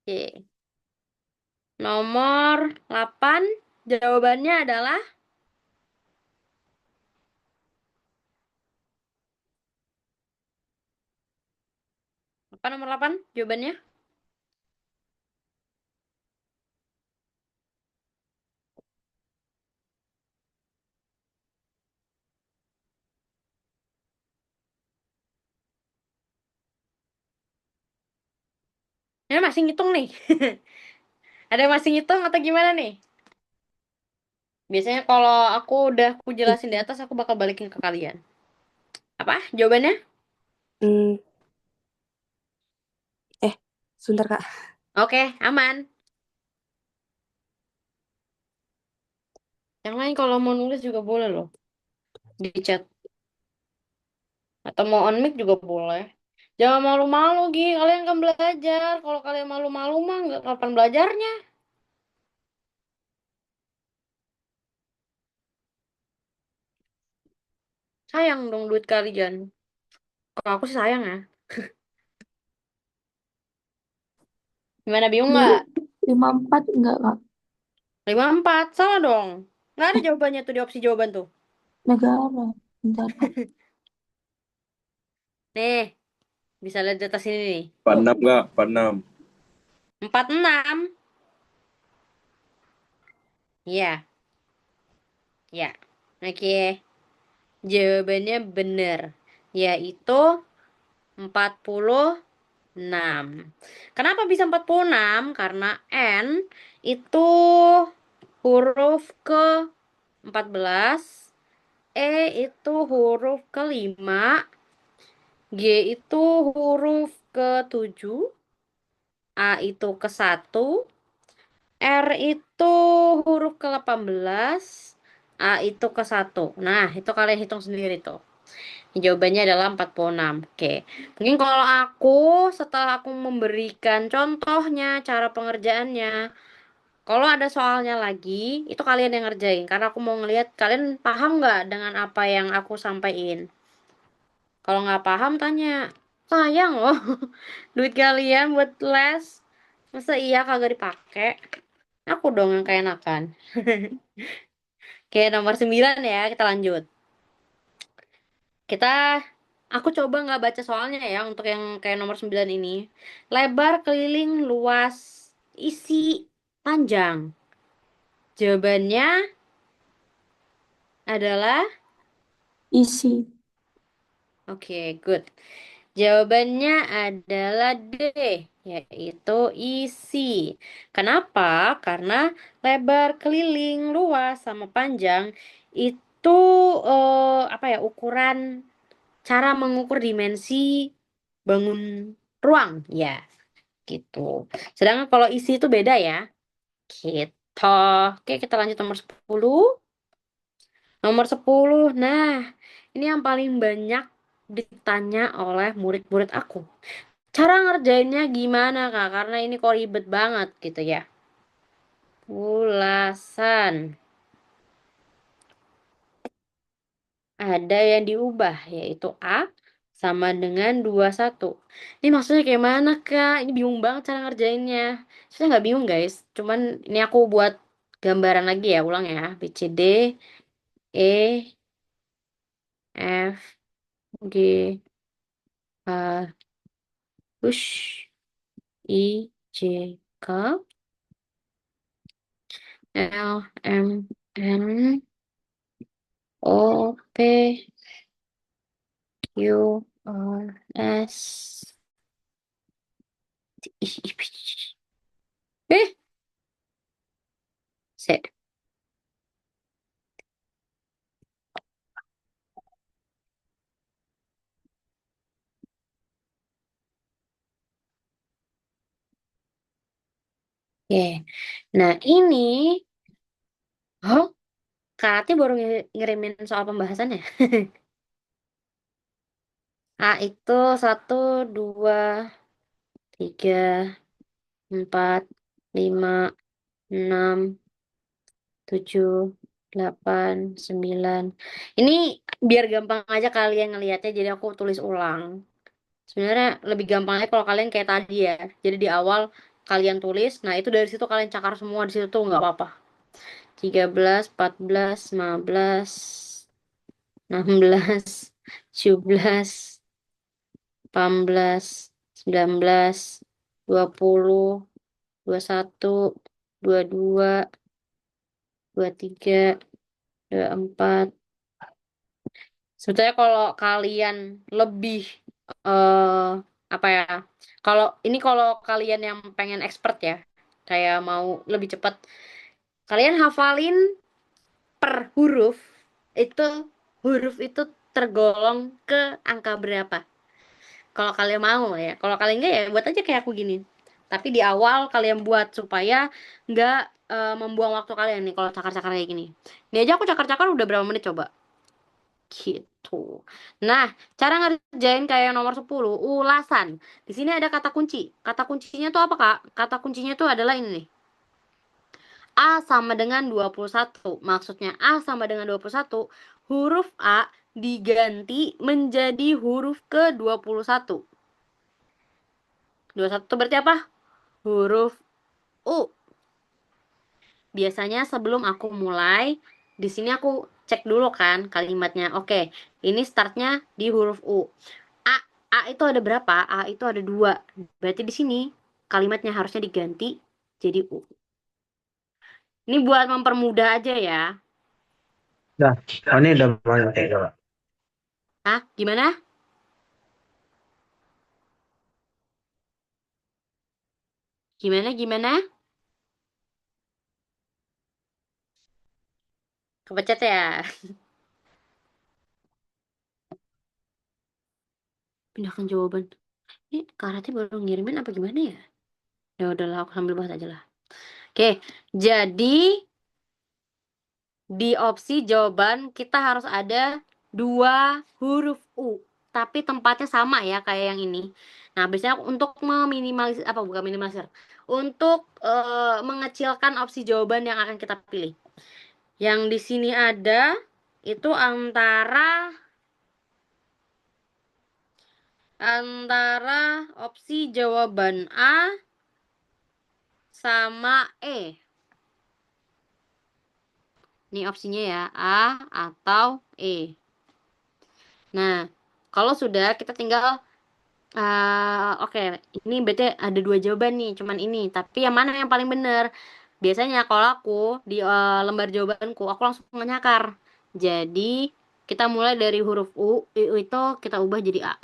Oke. Nomor 8 jawabannya adalah apa nomor 8 jawabannya? Ini masih ngitung nih. Ada yang masih ngitung atau gimana nih? Biasanya kalau aku jelasin di atas, aku bakal balikin ke kalian. Apa jawabannya? hmm, eh, sebentar Kak. Oke, aman. Yang lain kalau mau nulis juga boleh loh. Di chat. Atau mau on mic juga boleh. Jangan malu-malu, Gi. Kalian kan belajar. Kalau kalian malu-malu mah nggak kapan belajarnya. Sayang dong duit kalian. Kalau aku sih sayang ya. Gimana, bingung Li- nggak? 54 enggak Kak? 54 salah dong. Nggak ada jawabannya tuh di opsi jawaban tuh. Negara. Bentar Kak. Nih, bisa lihat di atas ini nih. 46 nggak? 46. 46. Iya, ya. Oke. Jawabannya benar. Yaitu 46. Kenapa bisa 46? Karena N itu huruf ke-14, E itu huruf ke-5, G itu huruf ke-7, A itu ke-1, R itu huruf ke-18, A itu ke satu. Nah, itu kalian hitung sendiri tuh. Jawabannya adalah 46. Oke. Mungkin kalau aku, setelah aku memberikan contohnya, cara pengerjaannya, kalau ada soalnya lagi, itu kalian yang ngerjain. Karena aku mau ngelihat kalian paham nggak dengan apa yang aku sampaikan. Kalau nggak paham, tanya. Sayang loh. Duit kalian buat les. Masa iya kagak dipakai? Aku dong yang keenakan. Oke, nomor 9 ya. Kita lanjut. Kita, aku coba nggak baca soalnya ya untuk yang kayak nomor 9 ini. Lebar, keliling, luas, isi, panjang. Jawabannya adalah, Isi. oke, good. Jawabannya adalah D, yaitu isi. Kenapa? Karena lebar, keliling, luas, sama panjang itu apa ya, ukuran, cara mengukur dimensi bangun ruang, ya, gitu. Sedangkan kalau isi itu beda ya. Gitu. Oke, kita lanjut nomor 10. Nomor 10. Nah, ini yang paling banyak ditanya oleh murid-murid aku. Cara ngerjainnya gimana, Kak? Karena ini kok ribet banget gitu ya. Ulasan. Ada yang diubah, yaitu A sama dengan 21. Ini maksudnya kayak mana, Kak? Ini bingung banget cara ngerjainnya. Saya nggak bingung, guys. Cuman ini aku buat gambaran lagi ya, ulang ya. B, C, D, E, F, G, H, Ush, I, J, K, L, M, N, O, P, Q, R, S, T, I, P. Eh, Z. Oke. Nah, ini, oh, Kak Ati baru ngirimin soal pembahasannya. A itu satu, dua, tiga, empat, lima, enam, tujuh, delapan, sembilan. Ini biar gampang aja kalian ngelihatnya, jadi aku tulis ulang. Sebenarnya lebih gampangnya kalau kalian kayak tadi ya. Jadi di awal kalian tulis, nah itu dari situ kalian cakar semua di situ tuh nggak apa-apa. 13, 14, 15, 16, 17, 18, 19, 20, 21, 22, 23, 24. Sebetulnya kalau kalian lebih eh apa ya? Kalau kalian yang pengen expert ya, kayak mau lebih cepat, kalian hafalin per huruf itu, huruf itu tergolong ke angka berapa. Kalau kalian mau ya, kalau kalian enggak ya buat aja kayak aku gini. Tapi di awal kalian buat supaya nggak membuang waktu kalian nih kalau cakar-cakar kayak gini. Ini aja aku cakar-cakar udah berapa menit coba. Gitu. Nah, cara ngerjain kayak yang nomor 10 ulasan. Di sini ada kata kunci. Kata kuncinya tuh apa, Kak? Kata kuncinya tuh adalah ini nih. A sama dengan 21. Maksudnya A sama dengan 21, huruf A diganti menjadi huruf ke 21. 21 itu berarti apa? Huruf U. Biasanya sebelum aku mulai, di sini aku cek dulu kan kalimatnya. Oke, ini startnya di huruf U. A, A itu ada berapa? A itu ada 2. Berarti di sini kalimatnya harusnya diganti jadi U. Ini buat mempermudah aja ya. Dah, ini udah banyak coba. Hah? Gimana? Gimana? Kepecet ya? Pindahkan jawaban. Ini Karate baru ngirimin apa gimana ya? Ya udahlah, aku sambil bahas aja lah. Oke, jadi di opsi jawaban kita harus ada 2 huruf U, tapi tempatnya sama ya kayak yang ini. Nah, biasanya untuk meminimalisir apa bukan minimalisir, untuk mengecilkan opsi jawaban yang akan kita pilih. Yang di sini ada itu antara opsi jawaban A sama E. Ini opsinya ya, A atau E. Nah, kalau sudah kita tinggal oke, ini berarti ada 2 jawaban nih, cuman ini. Tapi yang mana yang paling benar? Biasanya kalau aku di lembar jawabanku, aku langsung nyakar. Jadi, kita mulai dari huruf U itu kita ubah jadi A.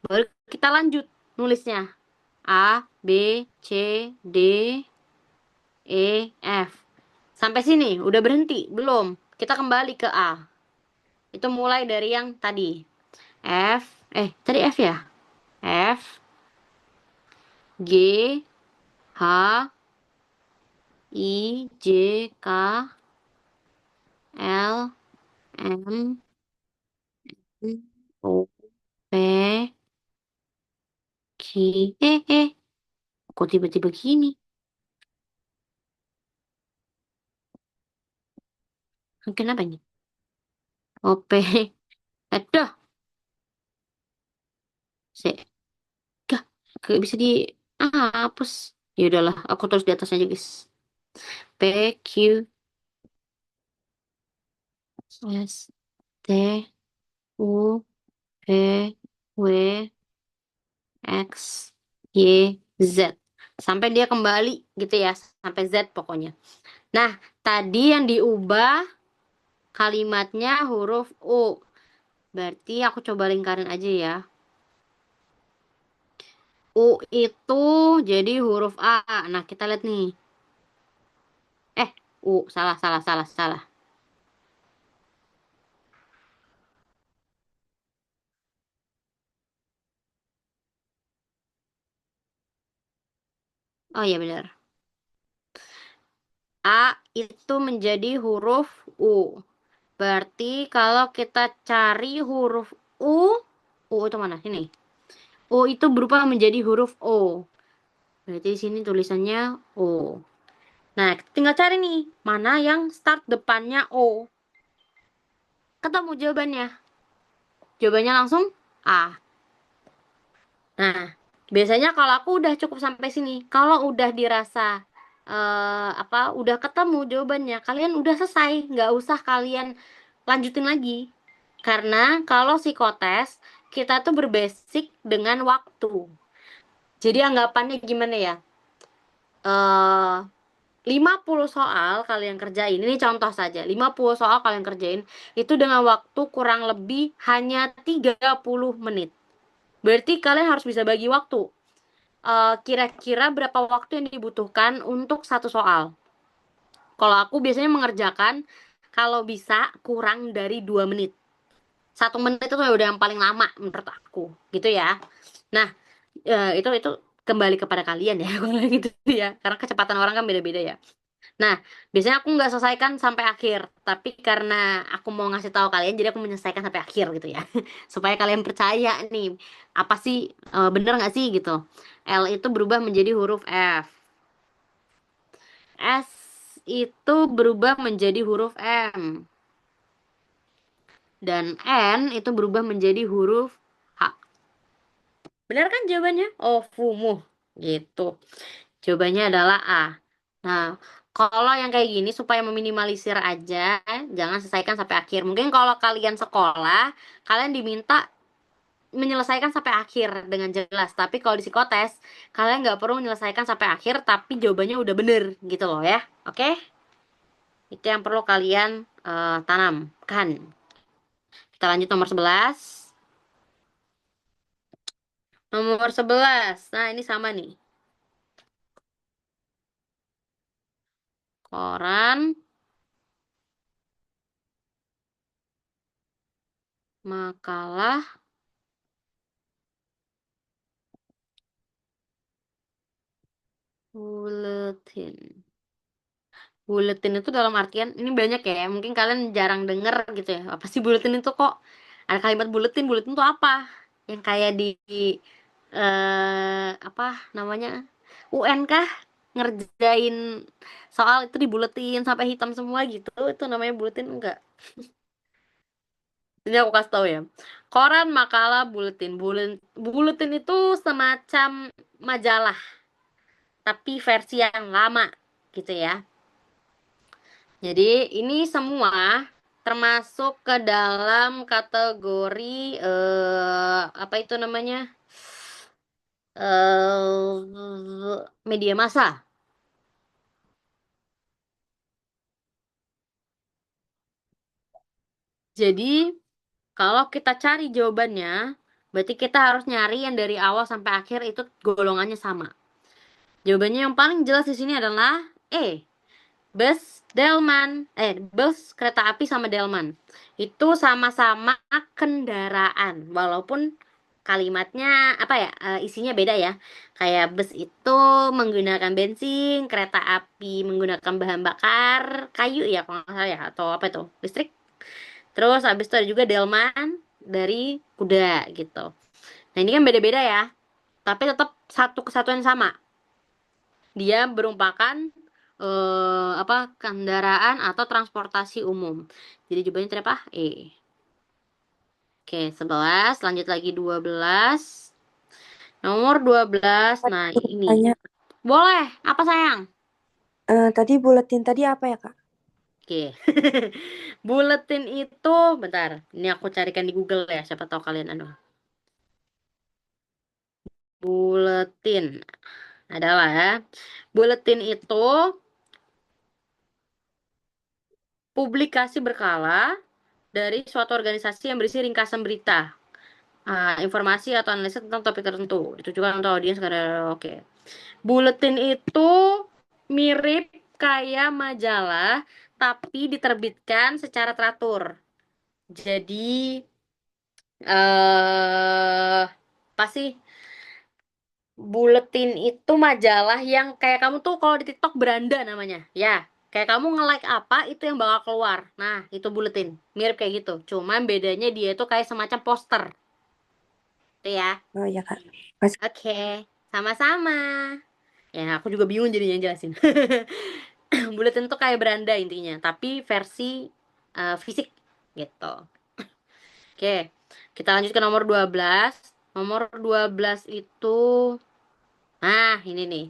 Baru kita lanjut nulisnya. A, B, C, D, E, F. Sampai sini, udah berhenti? Belum. Kita kembali ke A. Itu mulai dari yang tadi. Tadi F ya? F, G, H, I, J, K, L, M, N, O, P, Q, kok tiba-tiba gini? Kenapa ini? O, P, aduh, saya, gak bisa dihapus. Ya udahlah, aku terus di atas aja, guys. P, Q, S, T, U, V, W, X, Y, Z. Sampai dia kembali gitu ya, sampai Z pokoknya. Nah, tadi yang diubah kalimatnya huruf U. Berarti aku coba lingkarin aja ya. U itu jadi huruf A. Nah, kita lihat nih. Salah, salah, salah, salah. Oh iya benar. A itu menjadi huruf U. Berarti kalau kita cari huruf U itu mana? Ini. U itu berubah menjadi huruf O. Berarti di sini tulisannya O. Nah, tinggal cari nih, mana yang start depannya O. Ketemu jawabannya. Jawabannya langsung A. Nah, biasanya kalau aku udah cukup sampai sini. Kalau udah dirasa udah ketemu jawabannya, kalian udah selesai, nggak usah kalian lanjutin lagi. Karena kalau psikotes, kita tuh berbasic dengan waktu. Jadi anggapannya gimana ya? Eh 50 soal kalian kerjain, ini contoh saja, 50 soal kalian kerjain, itu dengan waktu kurang lebih hanya 30 menit. Berarti kalian harus bisa bagi waktu. Kira-kira berapa waktu yang dibutuhkan untuk satu soal? Kalau aku biasanya mengerjakan, kalau bisa kurang dari 2 menit. 1 menit itu udah yang paling lama menurut aku, gitu ya. Nah, itu kembali kepada kalian ya, kalau gitu ya. Karena kecepatan orang kan beda-beda ya. Nah, biasanya aku nggak selesaikan sampai akhir, tapi karena aku mau ngasih tahu kalian, jadi aku menyelesaikan sampai akhir gitu ya, supaya kalian percaya nih, apa sih bener nggak sih gitu. L itu berubah menjadi huruf F, S itu berubah menjadi huruf M, dan N itu berubah menjadi huruf H. Benar kan jawabannya? Oh, fumuh gitu. Jawabannya adalah A. Nah, kalau yang kayak gini supaya meminimalisir aja, jangan selesaikan sampai akhir. Mungkin kalau kalian sekolah, kalian diminta menyelesaikan sampai akhir dengan jelas. Tapi kalau di psikotes, kalian nggak perlu menyelesaikan sampai akhir, tapi jawabannya udah bener gitu loh ya. Oke? Itu yang perlu kalian tanamkan. Kita lanjut nomor 11. Nomor 11. Nah, ini sama nih. Koran, makalah, buletin. Buletin itu dalam artian ini banyak ya. Mungkin kalian jarang denger gitu ya. Apa sih buletin itu kok? Ada kalimat buletin. Buletin itu apa? Yang kayak di apa namanya? UN kah? Ngerjain soal itu dibuletin sampai hitam semua gitu. Itu namanya buletin enggak? Ini aku kasih tahu ya. Koran, makalah, buletin. Buletin itu semacam majalah, tapi versi yang lama gitu ya. Jadi ini semua termasuk ke dalam kategori apa itu namanya? Media massa. Jadi kalau kita cari jawabannya, berarti kita harus nyari yang dari awal sampai akhir itu golongannya sama. Jawabannya yang paling jelas di sini adalah E. Bus kereta api sama delman. Itu sama-sama kendaraan, walaupun kalimatnya apa ya, isinya beda ya. Kayak bus itu menggunakan bensin, kereta api menggunakan bahan bakar kayu ya kalau nggak salah ya, atau apa itu, listrik. Terus habis itu ada juga delman dari kuda gitu. Nah ini kan beda-beda ya, tapi tetap satu kesatuan sama. Dia merupakan apa, kendaraan atau transportasi umum. Jadi jawabannya tadi apa? E. Oke, 11. Lanjut lagi 12. Nomor 12. Nah, Aku ini. tanya, Boleh. Apa sayang? tadi buletin tadi apa ya, Kak? Oke. Buletin itu, bentar. Ini aku carikan di Google ya. Siapa tahu kalian ada. Buletin adalah ya. Buletin itu publikasi berkala dari suatu organisasi yang berisi ringkasan berita, informasi atau analisis tentang topik tertentu. Ditujukan untuk audiens karena oke. Buletin itu mirip kayak majalah tapi diterbitkan secara teratur. Jadi apa sih? Buletin itu majalah yang kayak kamu tuh kalau di TikTok beranda namanya. Ya, kayak kamu nge-like apa itu yang bakal keluar. Nah, itu buletin. Mirip kayak gitu. Cuman bedanya dia itu kayak semacam poster. Itu ya. Oh ya, Kak. Pas- Oke, sama-sama. Ya, aku juga bingung jadinya jelasin. Buletin tuh kayak beranda intinya, tapi versi fisik gitu. Oke, kita lanjut ke nomor 12. Nomor 12 itu, nah ini nih,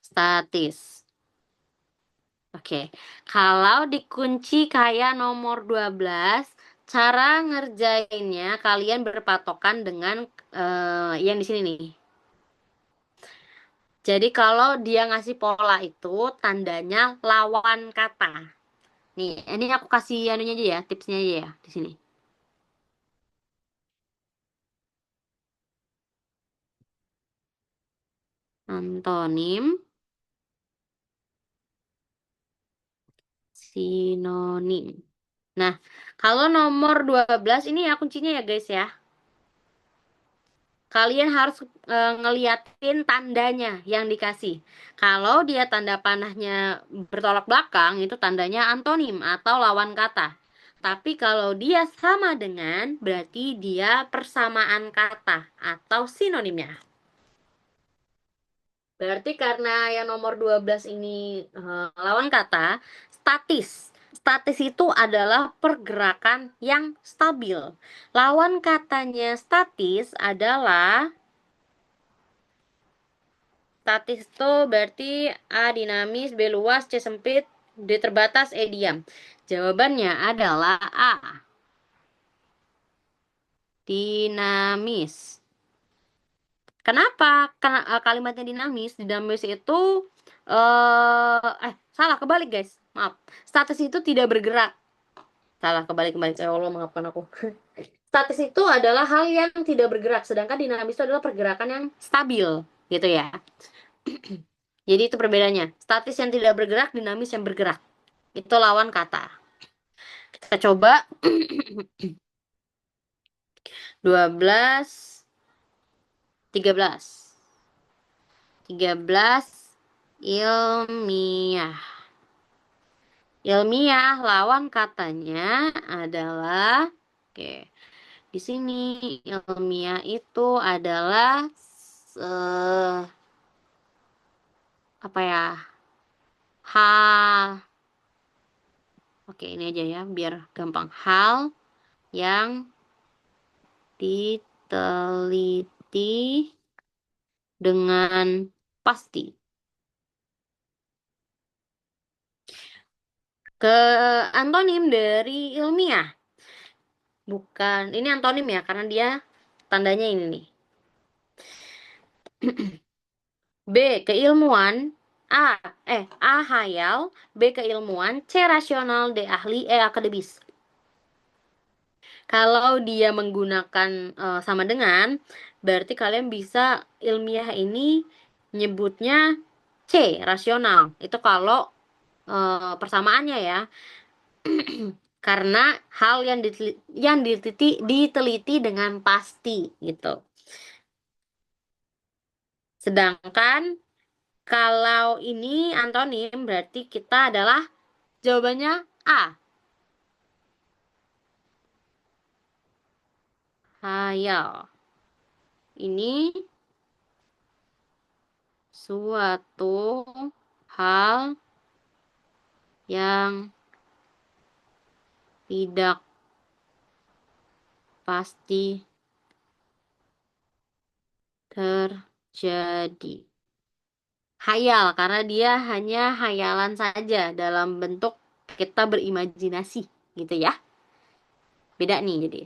statis. Oke, kalau dikunci kayak nomor 12, cara ngerjainnya kalian berpatokan dengan yang di sini nih. Jadi kalau dia ngasih pola itu tandanya lawan kata. Nih, ini aku kasih anunya aja ya, tipsnya aja ya di sini. Antonim, sinonim. Nah, kalau nomor 12 ini ya kuncinya ya guys ya. Kalian harus ngeliatin tandanya yang dikasih. Kalau dia tanda panahnya bertolak belakang, itu tandanya antonim atau lawan kata. Tapi kalau dia sama dengan, berarti dia persamaan kata atau sinonimnya. Berarti karena yang nomor 12 ini lawan kata, statis. Statis itu adalah pergerakan yang stabil. Lawan katanya statis adalah, statis itu berarti A dinamis, B luas, C sempit, D terbatas, E diam. Jawabannya adalah A. Dinamis. Kenapa? Karena kalimatnya dinamis. Dinamis itu salah kebalik guys. Maaf. Statis itu tidak bergerak. Salah kebalik-kebalik. Ya Allah maafkan aku. Statis itu adalah hal yang tidak bergerak, sedangkan dinamis itu adalah pergerakan yang stabil, gitu ya. Jadi itu perbedaannya. Statis yang tidak bergerak, dinamis yang bergerak. Itu lawan kata. Kita coba 12, 13. 13. Ilmiah. Ilmiah lawan katanya adalah, oke, di sini ilmiah itu adalah eh, apa ya? Hal. Oke, ini aja ya biar gampang. Hal yang diteliti dengan pasti. Ke antonim dari ilmiah. Bukan, ini antonim ya karena dia tandanya ini nih. B. Keilmuan. A. Hayal. B. Keilmuan. C. Rasional. D. Ahli. E. Akademis. Kalau dia menggunakan sama dengan, berarti kalian bisa ilmiah ini nyebutnya C. Rasional. Itu kalau persamaannya ya. Karena hal yang diteliti dengan pasti gitu. Sedangkan kalau ini antonim berarti kita adalah jawabannya A. Hayal. Ini suatu hal yang tidak pasti terjadi. Hayal karena dia hanya hayalan saja dalam bentuk kita berimajinasi gitu ya. Beda nih jadi.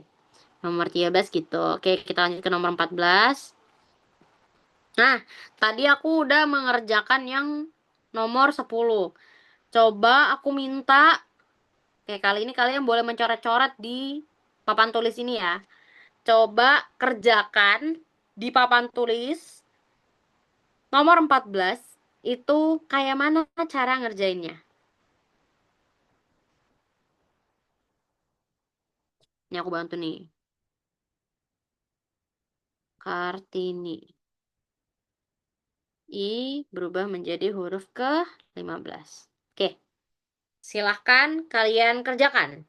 Nomor 13 gitu. Oke, kita lanjut ke nomor 14. Nah, tadi aku udah mengerjakan yang nomor 10. Coba aku minta, kayak kali ini kalian boleh mencoret-coret di papan tulis ini ya. Coba kerjakan di papan tulis nomor 14 itu kayak mana cara ngerjainnya. Ini aku bantu nih. Kartini. I berubah menjadi huruf ke-15. Oke, silahkan kalian kerjakan.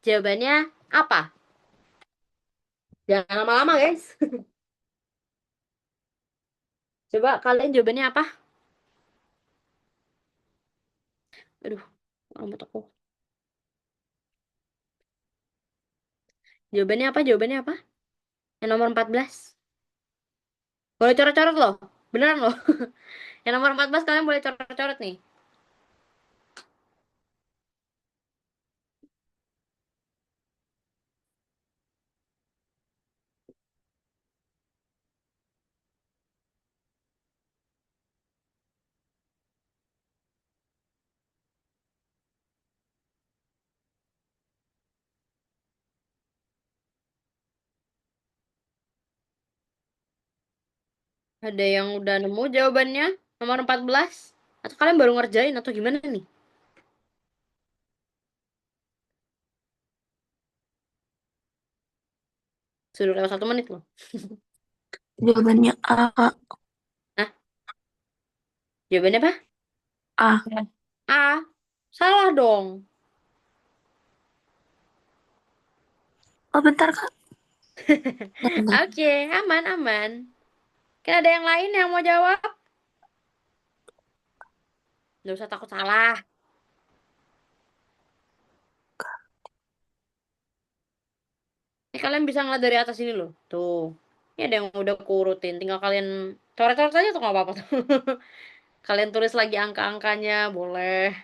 Jawabannya apa? Jangan lama-lama, guys. Coba kalian jawabannya apa? Aduh, rambut aku. Jawabannya apa? Jawabannya apa? Yang nomor 14. Boleh coret-coret loh. Beneran loh. Yang nomor 14 kalian boleh coret-coret nih. Ada yang udah nemu jawabannya? Nomor 14? Atau kalian baru ngerjain atau gimana nih? Sudah lewat 1 menit loh. Jawabannya A, Kak. Nah, jawabannya apa? A. A. Salah dong. Oh, bentar, Kak. Bentar. Oke, aman, aman. Kan ada yang lain yang mau jawab? Nggak usah takut salah. Ini kalian bisa ngeliat dari atas ini loh. Tuh. Ini ada yang udah kurutin. Tinggal kalian coret-coret aja tuh nggak apa-apa tuh. Kalian tulis lagi angka-angkanya, boleh.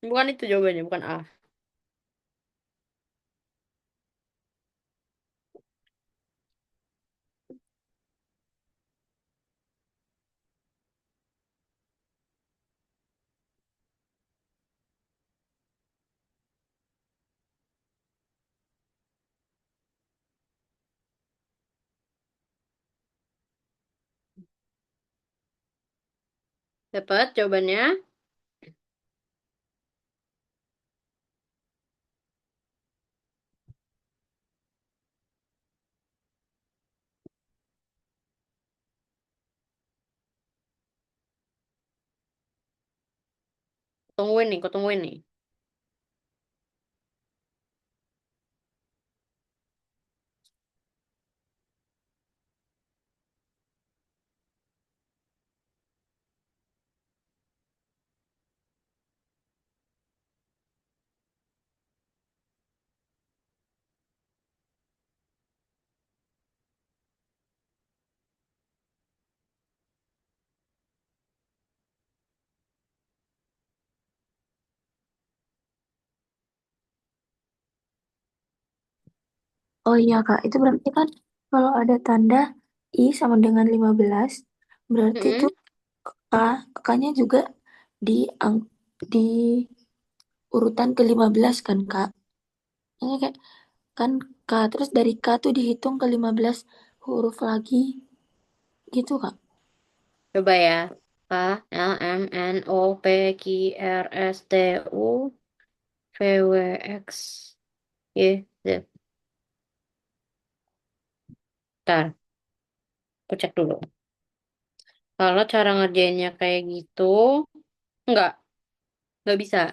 Bukan itu jawabannya, bukan A. Dapat jawabannya? Kutungguin nih. Oh iya Kak, itu berarti kan kalau ada tanda I sama dengan 15, berarti itu Mm-mm. K, K-nya juga di, di urutan ke-15 kan Kak? Ini kayak kan K, terus dari K tuh dihitung ke 15 huruf lagi gitu Kak. Coba ya. K, L, M, N, O, P, Q, R, S, T, U, V, W, X, Y, Z. Ntar, aku cek dulu. Kalau cara ngerjainnya kayak gitu, enggak, nggak bisa.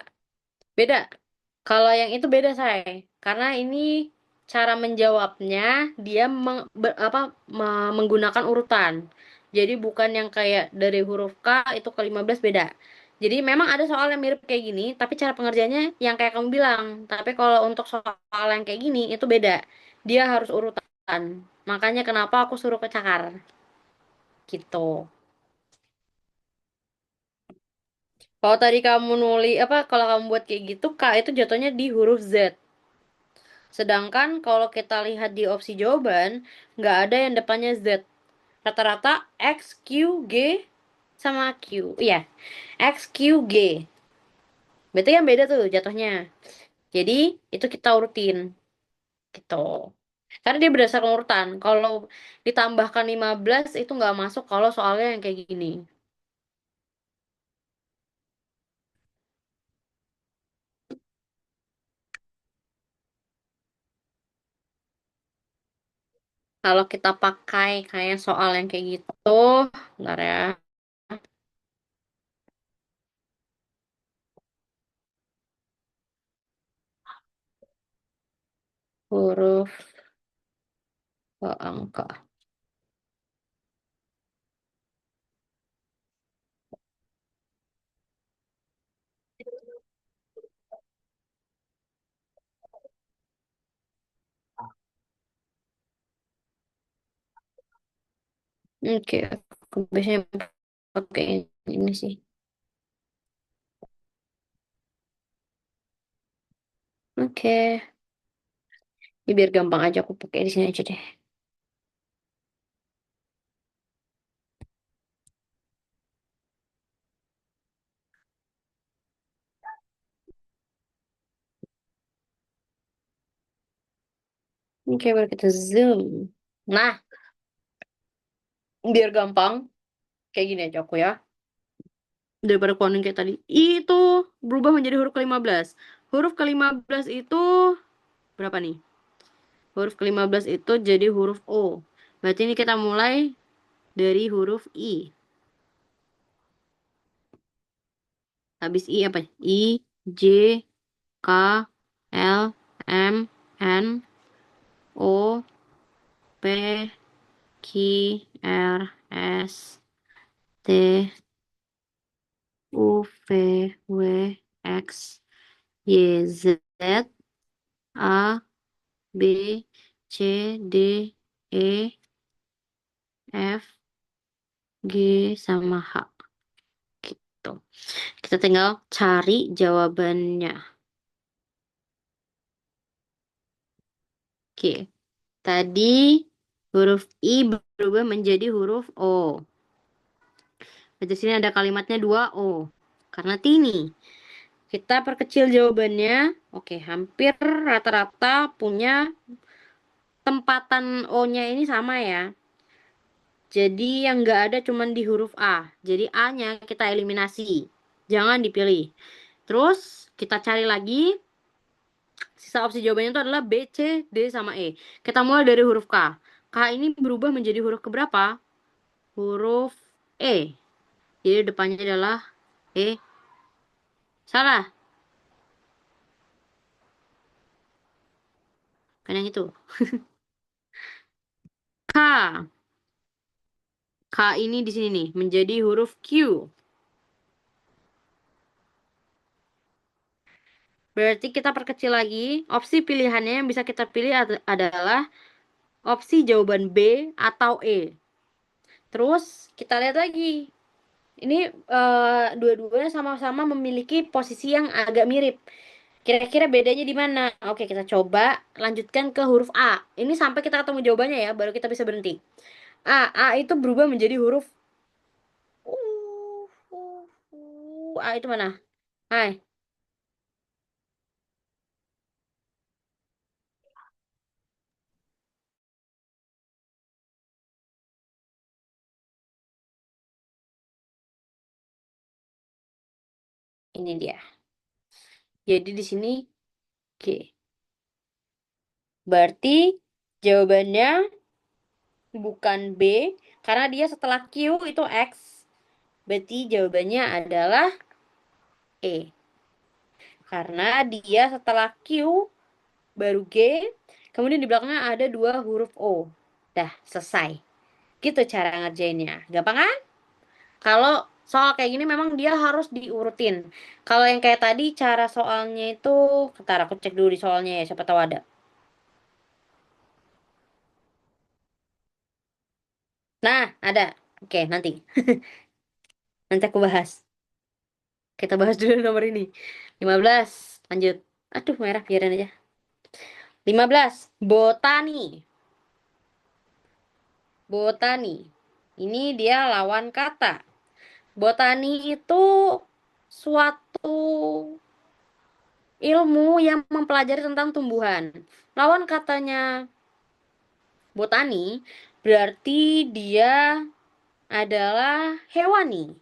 Beda. Kalau yang itu beda, say. Karena ini cara menjawabnya dia menggunakan urutan. Jadi bukan yang kayak dari huruf K itu ke 15 beda. Jadi memang ada soal yang mirip kayak gini, tapi cara pengerjaannya yang kayak kamu bilang. Tapi kalau untuk soal yang kayak gini itu beda. Dia harus urutan. Makanya kenapa aku suruh kecakar. Gitu. Kalau tadi kamu kalau kamu buat kayak gitu, K itu jatuhnya di huruf Z. Sedangkan kalau kita lihat di opsi jawaban, nggak ada yang depannya Z. Rata-rata X, Q, G, sama Q. Iya, X, Q, G. Berarti yang beda tuh jatuhnya. Jadi, itu kita urutin. Gitu. Karena dia berdasarkan urutan. Kalau ditambahkan 15, itu nggak masuk kalau soalnya yang kayak gini. Kalau kita pakai kayak soal yang kayak gitu, bentar ya. Huruf ke angka. Oke, aku biasanya pakai ini sih. Oke, ya, biar gampang aja aku pakai di sini aja deh. Oke, baru kita zoom. Nah, biar gampang, kayak gini aja aku ya. Daripada cloning kayak tadi. Itu berubah menjadi huruf ke-15. Huruf ke-15 itu berapa nih? Huruf ke-15 itu jadi huruf O. Berarti ini kita mulai dari huruf I. Habis I apa? I, J, K, L, M, N, O, P, Q, R, S, T, U, V, W, X, Y, Z, A, B, C, D, E, F, G, sama H. Gitu. Kita tinggal cari jawabannya. Oke. Tadi huruf I berubah menjadi huruf O. Di sini ada kalimatnya 2 O. Karena Tini. Kita perkecil jawabannya. Oke, hampir rata-rata punya tempatan O-nya ini sama ya. Jadi yang nggak ada cuman di huruf A. Jadi A-nya kita eliminasi. Jangan dipilih. Terus kita cari lagi. Sisa opsi jawabannya itu adalah B, C, D, sama E. Kita mulai dari huruf K. K ini berubah menjadi huruf keberapa? Huruf E. Jadi depannya adalah E. Salah. Kan yang itu. K. K ini di sini nih menjadi huruf Q. Berarti kita perkecil lagi. Opsi pilihannya yang bisa kita pilih adalah opsi jawaban B atau E. Terus kita lihat lagi. Ini dua-duanya sama-sama memiliki posisi yang agak mirip. Kira-kira bedanya di mana? Oke, kita coba lanjutkan ke huruf A. Ini sampai kita ketemu jawabannya ya, baru kita bisa berhenti. A itu berubah menjadi huruf A itu mana? Hai, ini dia. Jadi di sini G. Berarti jawabannya bukan B karena dia setelah Q itu X. Berarti jawabannya adalah E. Karena dia setelah Q baru G, kemudian di belakangnya ada dua huruf O. Dah, selesai. Gitu cara ngerjainnya. Gampang kan? Kalau soal kayak gini memang dia harus diurutin. Kalau yang kayak tadi cara soalnya itu, bentar aku cek dulu di soalnya ya, siapa tahu ada. Nah, ada. Oke, nanti. Nanti aku bahas. Kita bahas dulu nomor ini. 15. Lanjut. Aduh, merah biarin aja. 15. Botani. Botani. Ini dia lawan kata. Botani itu suatu ilmu yang mempelajari tentang tumbuhan. Lawan katanya botani berarti dia adalah hewani.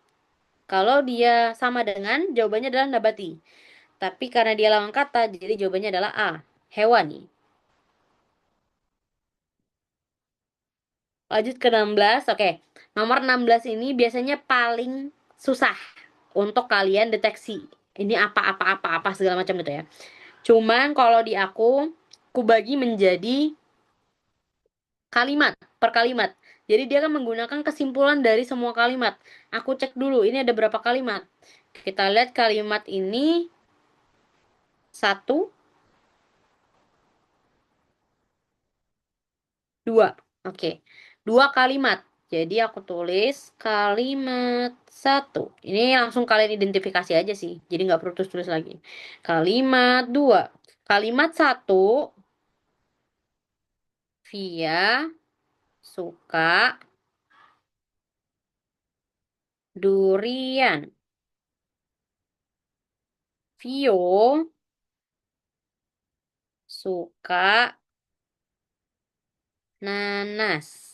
Kalau dia sama dengan jawabannya adalah nabati. Tapi karena dia lawan kata, jadi jawabannya adalah A, hewani. Lanjut ke 16. Oke. Nomor 16 ini biasanya paling susah untuk kalian deteksi. Ini apa segala macam gitu ya. Cuman kalau di aku bagi menjadi kalimat per kalimat. Jadi dia akan menggunakan kesimpulan dari semua kalimat. Aku cek dulu, ini ada berapa kalimat. Kita lihat kalimat ini satu, dua. Oke, dua kalimat. Jadi aku tulis kalimat satu. Ini langsung kalian identifikasi aja sih. Jadi nggak perlu tulis lagi. Kalimat dua. Kalimat satu, Via suka durian. Vio suka nanas.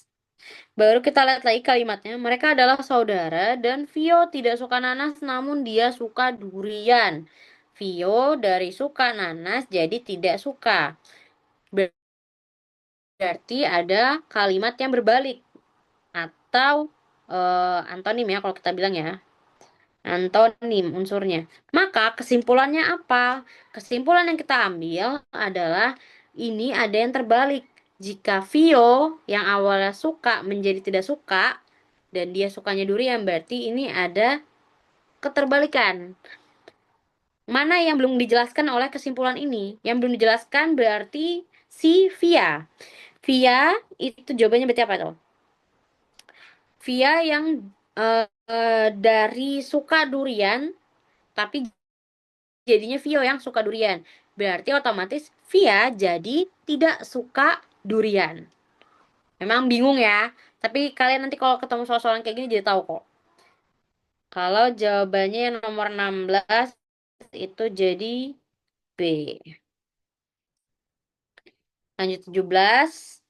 Baru kita lihat lagi kalimatnya. Mereka adalah saudara dan Vio tidak suka nanas namun dia suka durian. Vio dari suka nanas jadi tidak suka. Berarti ada kalimat yang berbalik atau antonim ya kalau kita bilang ya. Antonim unsurnya. Maka kesimpulannya apa? Kesimpulan yang kita ambil adalah ini ada yang terbalik. Jika Vio yang awalnya suka menjadi tidak suka dan dia sukanya durian, berarti ini ada keterbalikan. Mana yang belum dijelaskan oleh kesimpulan ini? Yang belum dijelaskan berarti si Via. Via itu jawabannya berarti apa tuh? Via yang dari suka durian tapi jadinya Vio yang suka durian. Berarti otomatis Via jadi tidak suka durian. Memang bingung ya, tapi kalian nanti kalau ketemu soal-soal kayak gini jadi tahu kok. Kalau jawabannya yang nomor 16 itu jadi B. Lanjut 17.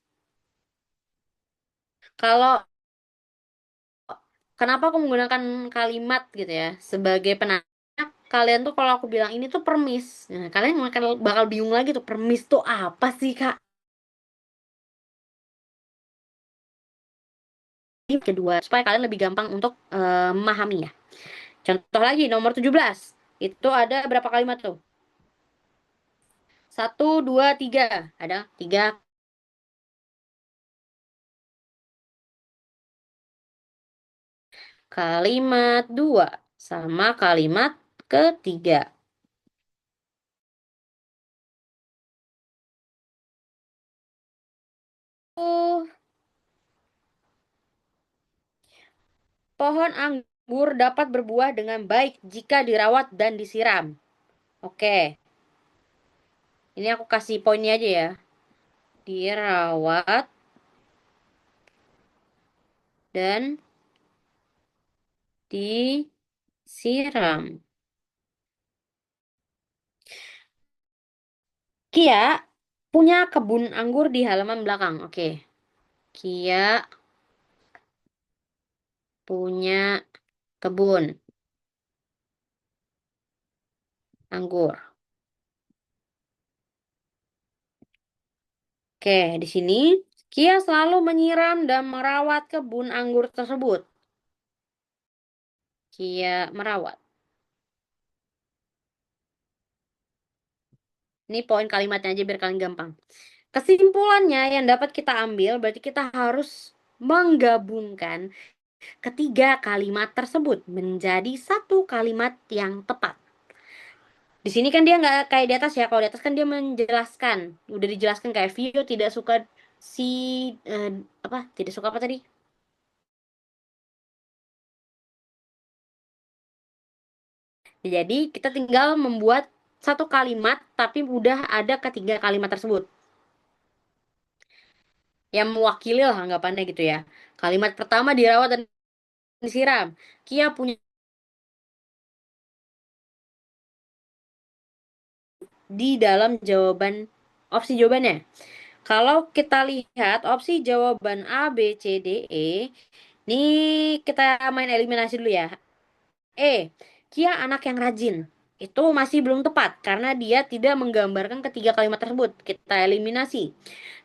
Kalau kenapa aku menggunakan kalimat gitu ya sebagai penanya, kalian tuh kalau aku bilang ini tuh permis. Nah, kalian bakal bingung lagi tuh permis tuh apa sih, Kak? Kedua supaya kalian lebih gampang untuk memahami ya. Contoh lagi nomor 17. Itu ada berapa kalimat tuh? 1, 2, 3. Ada 3 kalimat 2 sama kalimat ketiga. Oh, pohon anggur dapat berbuah dengan baik jika dirawat dan disiram. Oke, ini aku kasih poinnya aja ya. Dirawat dan disiram. Kia punya kebun anggur di halaman belakang. Oke, Kia punya kebun anggur. Oke, di sini Kia selalu menyiram dan merawat kebun anggur tersebut. Kia merawat. Ini poin kalimatnya aja biar kalian gampang. Kesimpulannya yang dapat kita ambil berarti kita harus menggabungkan ketiga kalimat tersebut menjadi satu kalimat yang tepat. Di sini kan dia nggak kayak di atas ya. Kalau di atas kan dia menjelaskan, udah dijelaskan kayak Vio tidak suka si eh, apa? Tidak suka apa tadi? Jadi kita tinggal membuat satu kalimat tapi udah ada ketiga kalimat tersebut yang mewakili lah anggapannya gitu ya. Kalimat pertama dirawat dan disiram. Kia punya di dalam jawaban opsi jawabannya. Kalau kita lihat opsi jawaban A, B, C, D, E, ini kita main eliminasi dulu ya. E, Kia anak yang rajin. Itu masih belum tepat karena dia tidak menggambarkan ketiga kalimat tersebut. Kita eliminasi.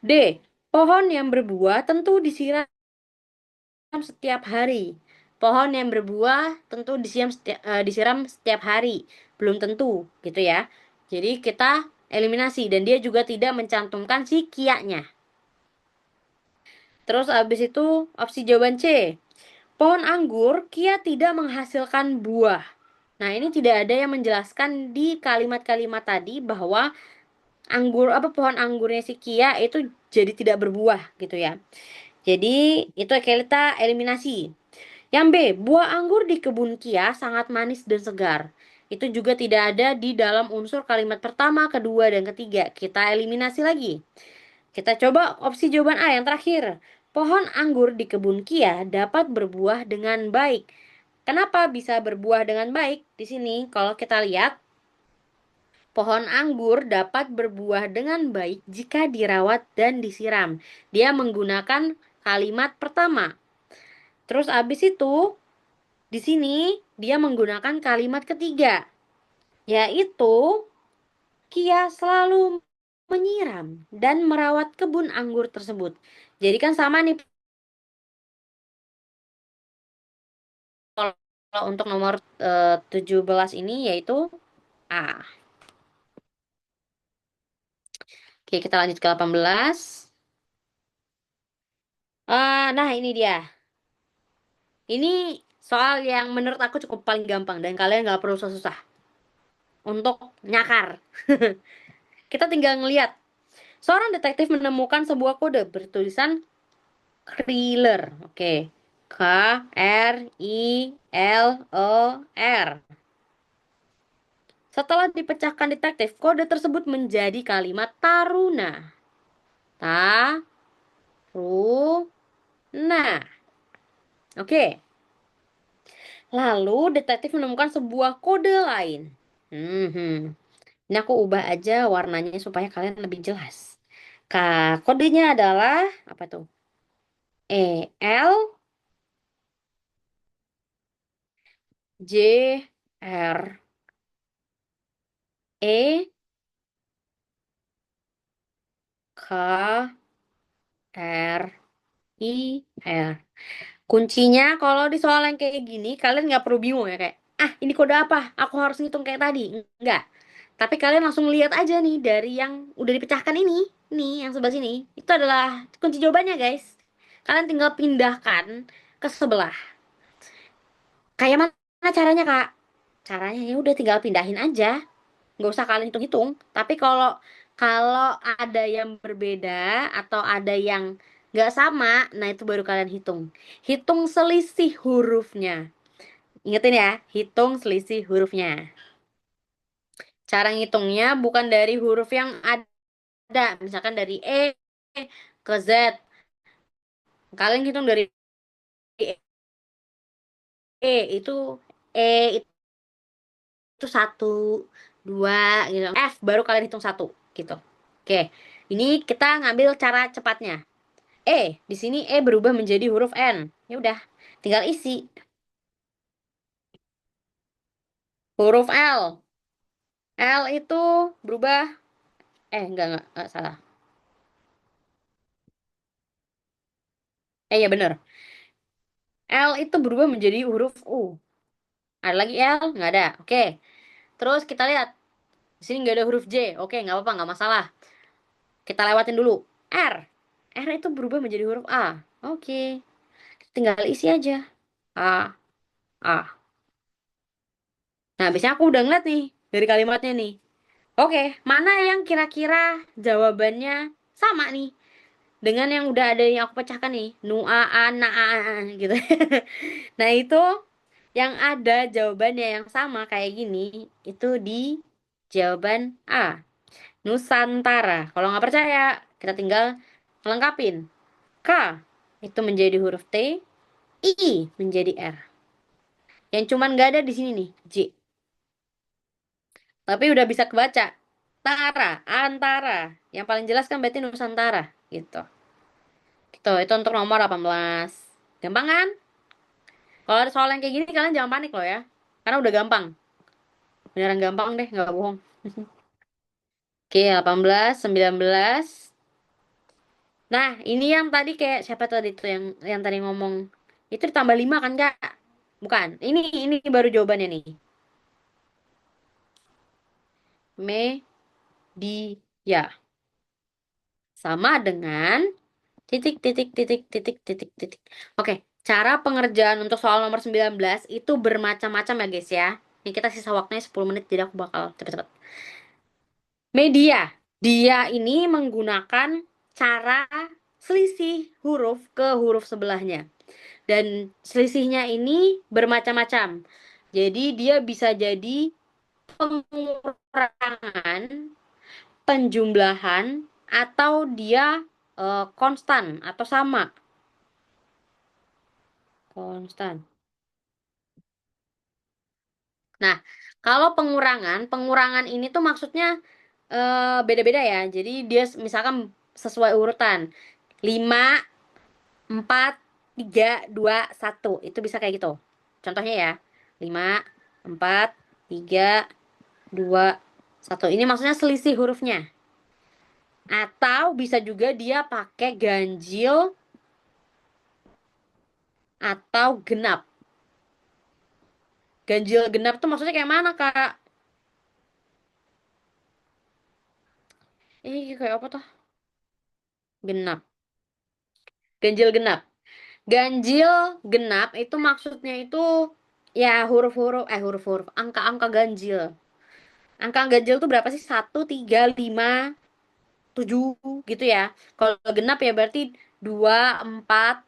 D, pohon yang berbuah tentu disiram setiap hari. Pohon yang berbuah tentu disiram setiap hari. Belum tentu, gitu ya. Jadi kita eliminasi dan dia juga tidak mencantumkan si kianya. Terus abis itu opsi jawaban C. Pohon anggur kia tidak menghasilkan buah. Nah, ini tidak ada yang menjelaskan di kalimat-kalimat tadi bahwa pohon anggurnya si Kia itu jadi tidak berbuah gitu ya. Jadi itu kita eliminasi. Yang B, buah anggur di kebun Kia sangat manis dan segar. Itu juga tidak ada di dalam unsur kalimat pertama, kedua, dan ketiga. Kita eliminasi lagi. Kita coba opsi jawaban A yang terakhir. Pohon anggur di kebun Kia dapat berbuah dengan baik. Kenapa bisa berbuah dengan baik? Di sini kalau kita lihat, pohon anggur dapat berbuah dengan baik jika dirawat dan disiram. Dia menggunakan kalimat pertama. Terus abis itu di sini dia menggunakan kalimat ketiga, yaitu Kia selalu menyiram dan merawat kebun anggur tersebut. Jadi kan sama nih kalau untuk nomor 17 ini yaitu A. Oke, kita lanjut ke 18. Nah, ini dia. Ini soal yang menurut aku cukup paling gampang dan kalian nggak perlu susah-susah untuk nyakar. Kita tinggal ngelihat. Seorang detektif menemukan sebuah kode bertulisan Kriller. Oke. Kriller. Setelah dipecahkan detektif, kode tersebut menjadi kalimat taruna. Taruna. Oke. Lalu detektif menemukan sebuah kode lain. Ini aku ubah aja warnanya supaya kalian lebih jelas. Kodenya adalah apa tuh? ELJREKRIR. Kuncinya kalau di soal yang kayak gini, kalian nggak perlu bingung ya kayak, ini kode apa? Aku harus ngitung kayak tadi. Enggak. Tapi kalian langsung lihat aja nih dari yang udah dipecahkan ini. Nih, yang sebelah sini. Itu adalah kunci jawabannya, guys. Kalian tinggal pindahkan ke sebelah. Kayak mana caranya, Kak? Caranya ya udah tinggal pindahin aja. Nggak usah kalian hitung-hitung. Tapi kalau kalau ada yang berbeda atau ada yang nggak sama, nah itu baru kalian hitung. Hitung selisih hurufnya. Ingetin ya, hitung selisih hurufnya. Cara ngitungnya bukan dari huruf yang ada, misalkan dari E ke Z. Kalian hitung dari E itu E itu satu, dua, gitu. F baru kalian hitung satu, gitu. Oke, ini kita ngambil cara cepatnya. Di sini E berubah menjadi huruf N. Ya udah, tinggal isi huruf L. L itu berubah, enggak salah. Ya bener. L itu berubah menjadi huruf U. Ada lagi L? Nggak ada. Oke. Terus kita lihat. Di sini nggak ada huruf J. Oke, nggak apa-apa, nggak masalah. Kita lewatin dulu. R. R itu berubah menjadi huruf A. Oke. Tinggal isi aja. A. A. Nah, biasanya aku udah ngeliat nih dari kalimatnya nih. Oke, mana yang kira-kira jawabannya sama nih dengan yang udah ada yang aku pecahkan nih. Nu a a na a gitu. Nah, itu yang ada jawabannya yang sama kayak gini itu di jawaban A. Nusantara. Kalau nggak percaya, kita tinggal lengkapin. K itu menjadi huruf T, I menjadi R. Yang cuman nggak ada di sini nih, J. Tapi udah bisa kebaca. Tara, antara. Yang paling jelas kan berarti Nusantara, gitu. Gitu, itu untuk nomor 18. Gampang kan? Kalau ada soal yang kayak gini, kalian jangan panik loh ya. Karena udah gampang. Beneran gampang deh, nggak bohong. Oke, 18, 19. Nah, ini yang tadi kayak siapa tadi tuh yang tadi ngomong. Itu ditambah 5 kan, Kak? Bukan. Ini baru jawabannya nih. Media sama dengan titik titik titik titik titik titik. Oke, cara pengerjaan untuk soal nomor 19 itu bermacam-macam ya, guys ya. Ini kita sisa waktunya 10 menit, jadi aku bakal cepet-cepet. Media. Dia ini menggunakan cara selisih huruf ke huruf sebelahnya. Dan selisihnya ini bermacam-macam. Jadi dia bisa jadi pengurangan, penjumlahan, atau dia konstan atau sama. Konstan. Nah, kalau pengurangan ini tuh maksudnya beda-beda ya. Jadi dia misalkan sesuai urutan. 5, 4, 3, 2, 1. Itu bisa kayak gitu. Contohnya ya. 5, 4, 3, 2, 1. Ini maksudnya selisih hurufnya. Atau bisa juga dia pakai ganjil atau genap. Ganjil genap tuh maksudnya kayak mana, Kak? Kayak apa tuh? Genap. Ganjil genap. Ganjil genap itu maksudnya itu ya huruf-huruf, angka-angka ganjil. Angka ganjil tuh berapa sih? 1, 3, 5, 7 gitu ya. Kalau genap ya berarti 2, 4,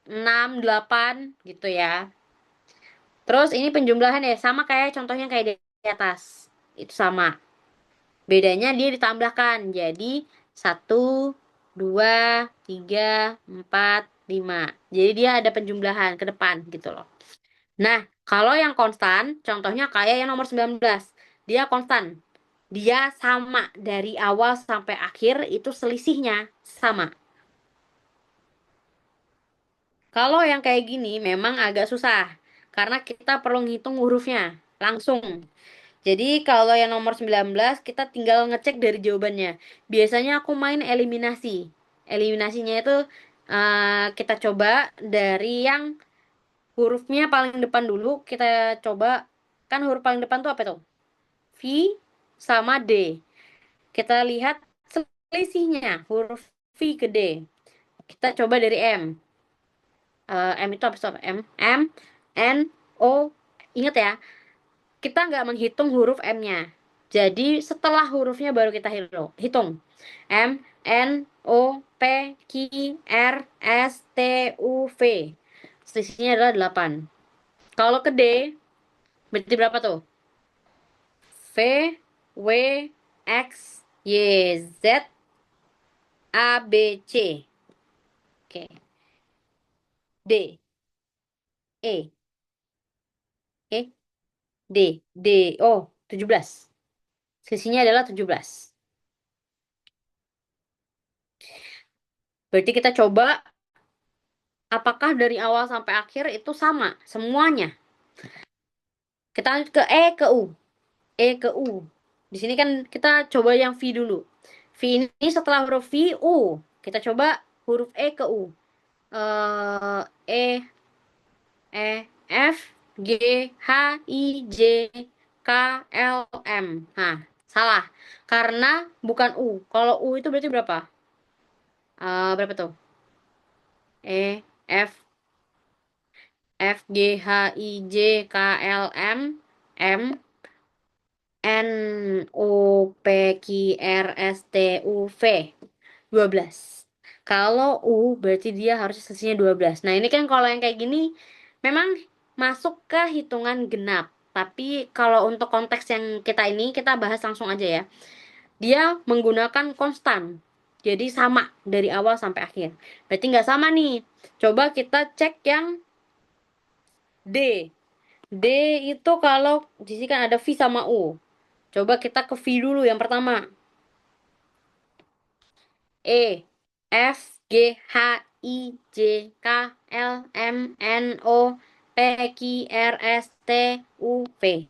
6, 8 gitu ya. Terus ini penjumlahan ya sama kayak contohnya kayak di atas. Itu sama. Bedanya dia ditambahkan. Jadi 1, 2, 3, 4, 5. Jadi dia ada penjumlahan ke depan gitu loh. Nah, kalau yang konstan, contohnya kayak yang nomor 19. Dia konstan. Dia sama dari awal sampai akhir itu selisihnya sama. Kalau yang kayak gini memang agak susah. Karena kita perlu ngitung hurufnya langsung. Jadi kalau yang nomor 19 kita tinggal ngecek dari jawabannya. Biasanya aku main eliminasi. Eliminasinya itu kita coba dari yang hurufnya paling depan dulu. Kita coba Kan huruf paling depan tuh apa tuh? V sama D. Kita lihat selisihnya, huruf V ke D. Kita coba dari M. M itu apa? Stop. M, N, O. Ingat ya, kita nggak menghitung huruf M-nya. Jadi setelah hurufnya baru kita hitung. M, N, O, P, Q, R, S, T, U, V. Selisihnya adalah 8. Kalau ke D, berarti berapa tuh? V, W, X, Y, Z, A, B, C. Oke. D, E, E, D, D, oh, 17. Selisihnya adalah 17. Berarti kita coba apakah dari awal sampai akhir itu sama semuanya. Kita lanjut ke E ke U. E ke U. Di sini kan kita coba yang V dulu. V ini setelah huruf V, U. Kita coba huruf E ke U. E, E, F, G, H, I, J, K, L, M. Nah, salah. Karena bukan U. Kalau U itu berarti berapa? Berapa tuh? E, F, F, G, H, I, J, K, L, M, M, N, O, P, Q, R, S, T, U, V. 12. Kalau U berarti dia harus selisihnya 12. Nah, ini kan kalau yang kayak gini memang masuk ke hitungan genap. Tapi kalau untuk konteks yang kita ini, kita bahas langsung aja ya. Dia menggunakan konstan. Jadi sama dari awal sampai akhir. Berarti nggak sama nih. Coba kita cek yang D. D itu kalau di sini kan ada V sama U. Coba kita ke V dulu yang pertama. E, F, G, H, I, J, K, L, M, N, O, P, Q, R, S, T, U, V.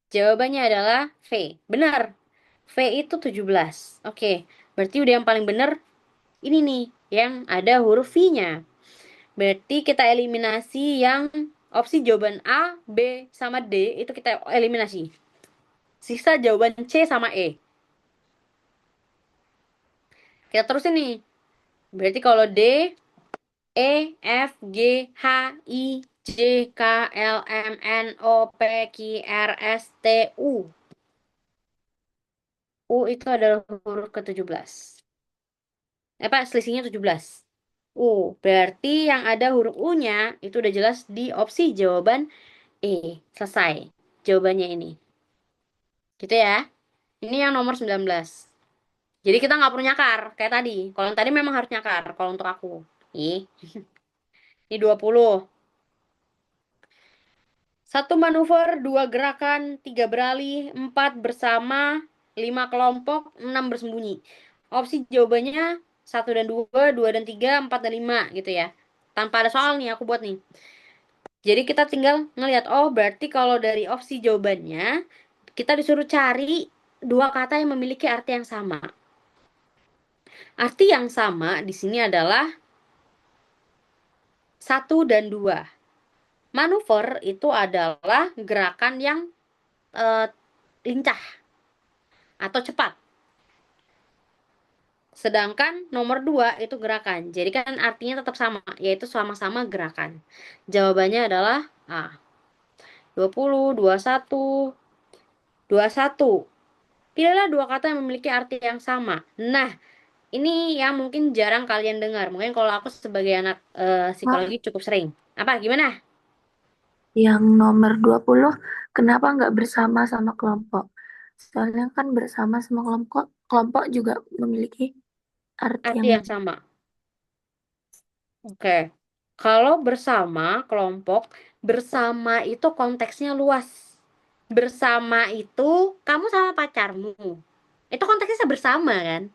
Jawabannya adalah V. Benar. V itu 17. Oke, berarti udah yang paling benar ini nih, yang ada huruf V-nya. Berarti kita eliminasi yang opsi jawaban A, B, sama D, itu kita eliminasi. Sisa jawaban C sama E. Kita terusin nih. Berarti kalau D, E, F, G, H, I, J, K, L, M, N, O, P, Q, R, S, T, U. U itu adalah huruf ke-17. Selisihnya 17. Berarti yang ada huruf U-nya itu udah jelas di opsi jawaban E. Selesai jawabannya ini. Gitu ya. Ini yang nomor 19. Jadi kita nggak perlu nyakar kayak tadi. Kalau yang tadi memang harus nyakar kalau untuk aku. Ih, ini 20. Satu manuver, dua gerakan, tiga beralih, empat bersama, lima kelompok, enam bersembunyi. Opsi jawabannya satu dan dua, dua dan tiga, empat dan lima gitu ya. Tanpa ada soal nih aku buat nih. Jadi kita tinggal ngelihat, oh berarti kalau dari opsi jawabannya, kita disuruh cari dua kata yang memiliki arti yang sama. Arti yang sama di sini adalah satu dan dua. Manuver itu adalah gerakan yang eh, lincah atau cepat. Sedangkan nomor 2 itu gerakan. Jadi kan artinya tetap sama, yaitu sama-sama gerakan. Jawabannya adalah A. 20, 21, 21. Pilihlah dua kata yang memiliki arti yang sama. Nah, ini yang mungkin jarang kalian dengar. Mungkin kalau aku sebagai anak Kak, psikologi cukup sering. Apa? Gimana? yang nomor 20 kenapa nggak bersama sama kelompok? Soalnya kan bersama sama kelompok, kelompok juga memiliki arti Arti yang yang sama. Oke. Kalau bersama kelompok, bersama itu konteksnya luas. Bersama itu kamu sama pacarmu. Itu konteksnya bersama kan?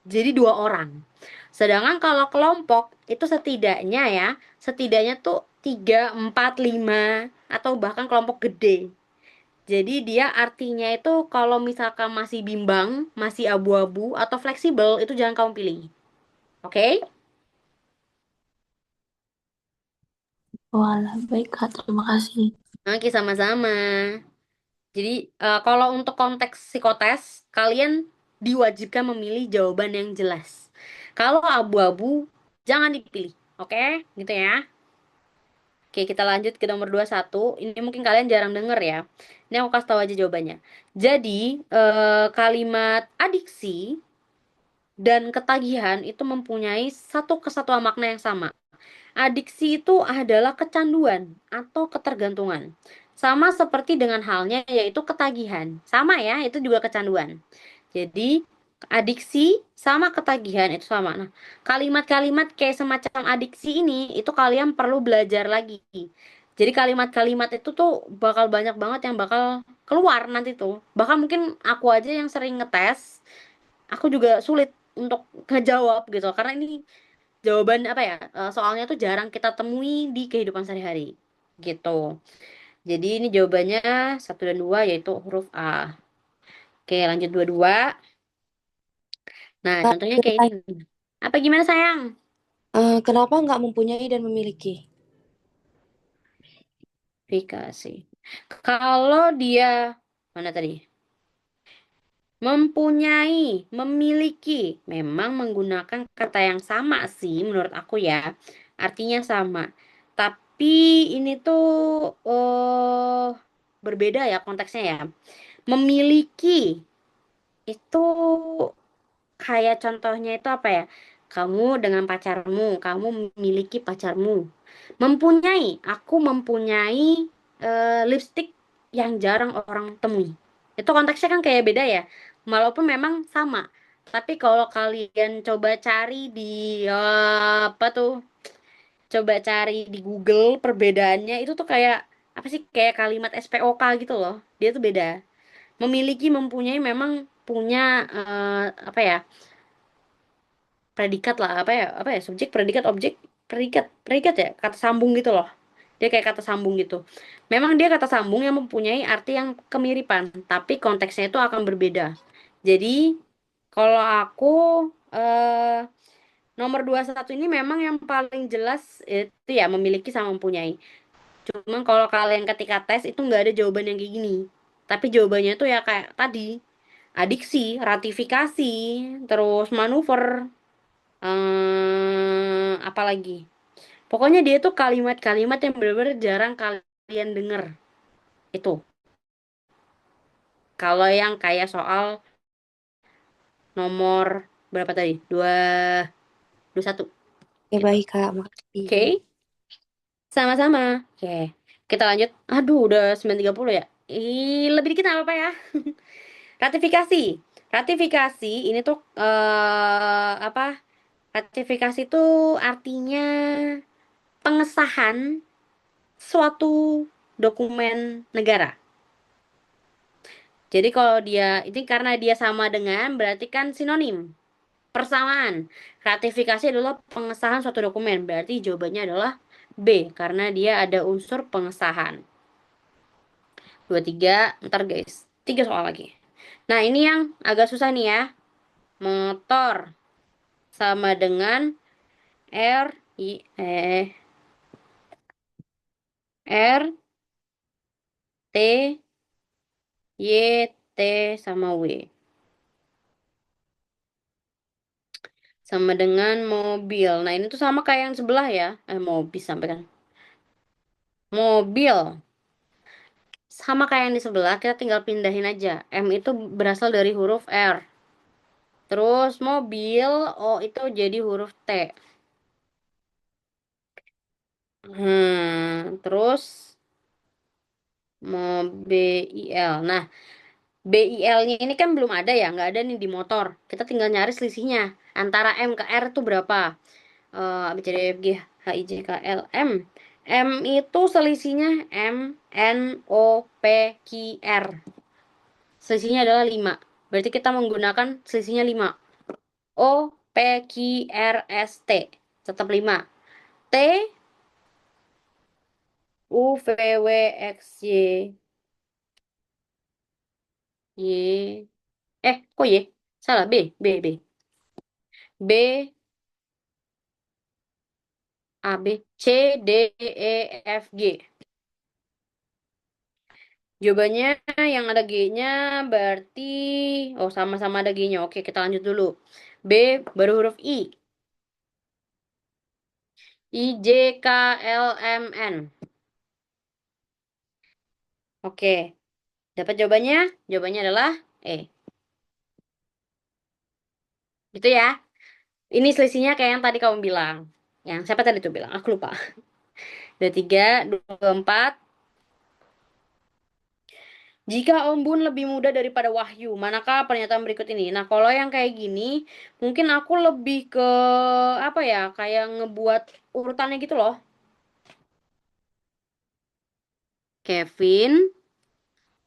Jadi dua orang. Sedangkan kalau kelompok itu setidaknya tuh 3, 4, 5 atau bahkan kelompok gede. Jadi dia artinya itu kalau misalkan masih bimbang, masih abu-abu atau fleksibel itu jangan kamu pilih. Oke? walah baik Kak, terima kasih. Oke, sama-sama. Jadi, kalau untuk konteks psikotes, kalian diwajibkan memilih jawaban yang jelas. Kalau abu-abu, jangan dipilih. Oke, gitu ya. Oke, kita lanjut ke nomor 21. Ini mungkin kalian jarang denger ya. Ini aku kasih tahu aja jawabannya. Jadi, kalimat adiksi dan ketagihan itu mempunyai satu kesatuan makna yang sama. Adiksi itu adalah kecanduan atau ketergantungan. Sama seperti dengan halnya yaitu ketagihan. Sama ya, itu juga kecanduan. Jadi, adiksi sama ketagihan itu sama. Nah, kalimat-kalimat kayak semacam adiksi ini itu kalian perlu belajar lagi. Jadi kalimat-kalimat itu tuh bakal banyak banget yang bakal keluar nanti tuh. Bahkan mungkin aku aja yang sering ngetes, aku juga sulit untuk ngejawab gitu. Karena ini jawaban apa ya, soalnya tuh jarang kita temui di kehidupan sehari-hari gitu. Jadi ini jawabannya satu dan dua yaitu huruf A. Oke, lanjut dua-dua. Nah, Kak, contohnya boleh kayak ini tanya, nih. Apa gimana sayang? kenapa nggak mempunyai dan memiliki? Verifikasi. Kalau dia mana tadi? Mempunyai, memiliki, memang menggunakan kata yang sama sih menurut aku ya. Artinya sama. Tapi ini tuh berbeda ya konteksnya ya. Memiliki itu kayak contohnya itu apa ya? Kamu dengan pacarmu, kamu memiliki pacarmu. Mempunyai, aku mempunyai lipstick yang jarang orang temui. Itu konteksnya kan kayak beda ya. Walaupun memang sama. Tapi kalau kalian coba cari di apa tuh? Coba cari di Google perbedaannya itu tuh kayak apa sih? Kayak kalimat SPOK gitu loh. Dia tuh beda. Memiliki, mempunyai memang punya apa ya? Predikat lah, apa ya, subjek, predikat, objek, predikat ya, kata sambung gitu loh. Dia kayak kata sambung gitu. Memang dia kata sambung yang mempunyai arti yang kemiripan, tapi konteksnya itu akan berbeda. Jadi kalau aku eh nomor 21 ini memang yang paling jelas itu ya memiliki sama mempunyai. Cuman kalau kalian ketika tes itu nggak ada jawaban yang kayak gini. Tapi jawabannya tuh ya kayak tadi, adiksi, ratifikasi, terus manuver, apalagi. Pokoknya dia tuh kalimat-kalimat yang benar-benar jarang kalian denger. Itu. Kalau yang kayak soal nomor berapa tadi? Dua satu. Ya Gitu. baik Kak, makasih. Oke. Sama-sama. Oke. Kita lanjut. Aduh, udah 9.30 ya. Lebih dikit nggak apa-apa ya. Ratifikasi. Ratifikasi ini tuh apa? Ratifikasi itu artinya pengesahan suatu dokumen negara. Jadi kalau dia ini karena dia sama dengan berarti kan sinonim. Persamaan. Ratifikasi adalah pengesahan suatu dokumen. Berarti jawabannya adalah B karena dia ada unsur pengesahan. Dua tiga, ntar guys. Tiga soal lagi. Nah ini yang agak susah nih ya. Motor sama dengan R I R T Y T sama W. Sama dengan mobil. Nah, ini tuh sama kayak yang sebelah ya. Mobil sampai kan. Mobil. Sama kayak yang di sebelah, kita tinggal pindahin aja. M itu berasal dari huruf R. Terus mobil, O itu jadi huruf T. Terus BIL. Nah, BIL-nya ini kan belum ada ya, nggak ada nih di motor. Kita tinggal nyari selisihnya. Antara M ke R itu berapa? A, B, C, D, E, F, G, H, I, J, K, L, M. M itu selisihnya M, N, O, P, Q, R. Selisihnya adalah 5. Berarti kita menggunakan selisihnya 5. O, P, Q, R, S, T. Tetap 5. T, U, V, W, X, Y. Y. Kok Y? Salah, B, B, B. B, A, B, C, D, E, F, G. Jawabannya yang ada G-nya berarti oh sama-sama ada G-nya. Oke, kita lanjut dulu. B baru huruf I. I J K L M N. Oke, dapat jawabannya? Jawabannya adalah E. Gitu ya. Ini selisihnya kayak yang tadi kamu bilang. Yang siapa tadi tuh bilang? Aku lupa. Ada 3, 2, 4. Jika Ombun lebih muda daripada Wahyu, manakah pernyataan berikut ini? Nah, kalau yang kayak gini, mungkin aku lebih ke apa ya? Kayak ngebuat urutannya gitu loh. Kevin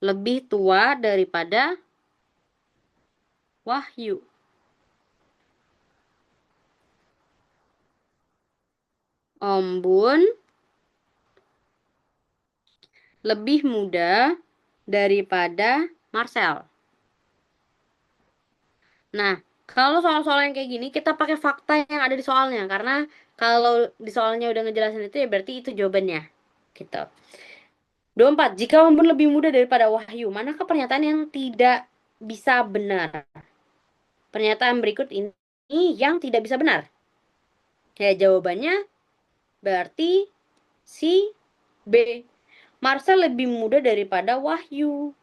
lebih tua daripada Wahyu. Ombun lebih muda daripada Marcel. Nah, kalau soal-soal yang kayak gini, kita pakai fakta yang ada di soalnya. Karena kalau di soalnya udah ngejelasin itu, ya berarti itu jawabannya. Gitu. 24. Jika Ombun lebih muda daripada Wahyu, manakah pernyataan yang tidak bisa benar? Pernyataan berikut ini yang tidak bisa benar. Ya, jawabannya berarti si B. Marcel lebih muda daripada Wahyu.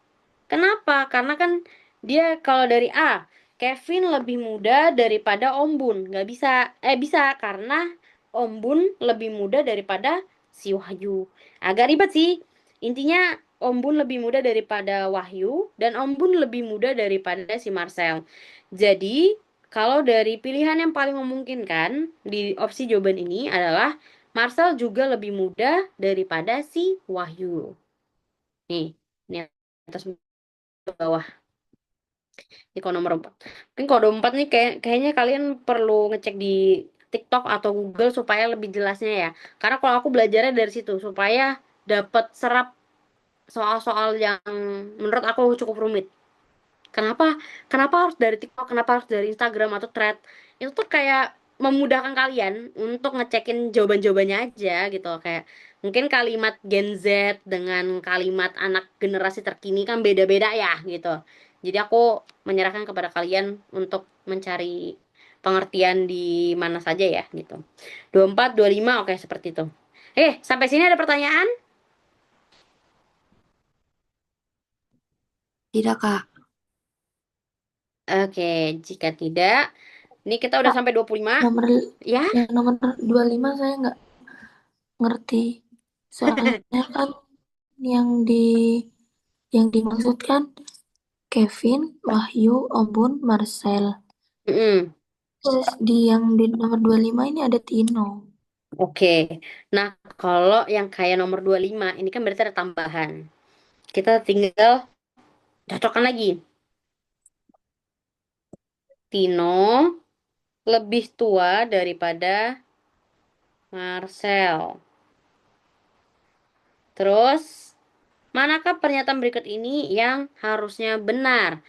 Kenapa? Karena kan dia kalau dari A, Kevin lebih muda daripada Ombun. Nggak bisa. Bisa karena Ombun lebih muda daripada si Wahyu. Agak ribet sih. Intinya Ombun lebih muda daripada Wahyu dan Ombun lebih muda daripada si Marcel. Jadi, kalau dari pilihan yang paling memungkinkan di opsi jawaban ini adalah Marcel juga lebih muda daripada si Wahyu. Ini atas bawah. Ini kalau nomor 4. Mungkin kalau nomor 4 nih kayaknya kalian perlu ngecek di TikTok atau Google supaya lebih jelasnya ya. Karena kalau aku belajarnya dari situ supaya dapat serap soal-soal yang menurut aku cukup rumit. Kenapa? Kenapa harus dari TikTok? Kenapa harus dari Instagram atau Thread? Itu tuh kayak memudahkan kalian untuk ngecekin jawaban-jawabannya aja gitu. Kayak mungkin kalimat Gen Z dengan kalimat anak generasi terkini kan beda-beda ya gitu. Jadi aku menyerahkan kepada kalian untuk mencari pengertian di mana saja ya gitu. 24, 25, oke seperti itu. Sampai sini ada pertanyaan? Tidak, Kak. Oke, jika tidak, ini kita udah Kak, sampai 25. nomor Ya? yang nomor 25 saya nggak ngerti. Soalnya kan yang di yang dimaksudkan Kevin, Wahyu, Ombun, Marcel. Mm-mm. Terus yang di nomor 25 ini ada Tino. Oke. Nah, kalau yang kayak nomor 25, ini kan berarti ada tambahan. Kita tinggal cocokkan lagi. Tino lebih tua daripada Marcel. Terus, manakah pernyataan berikut ini yang harusnya benar?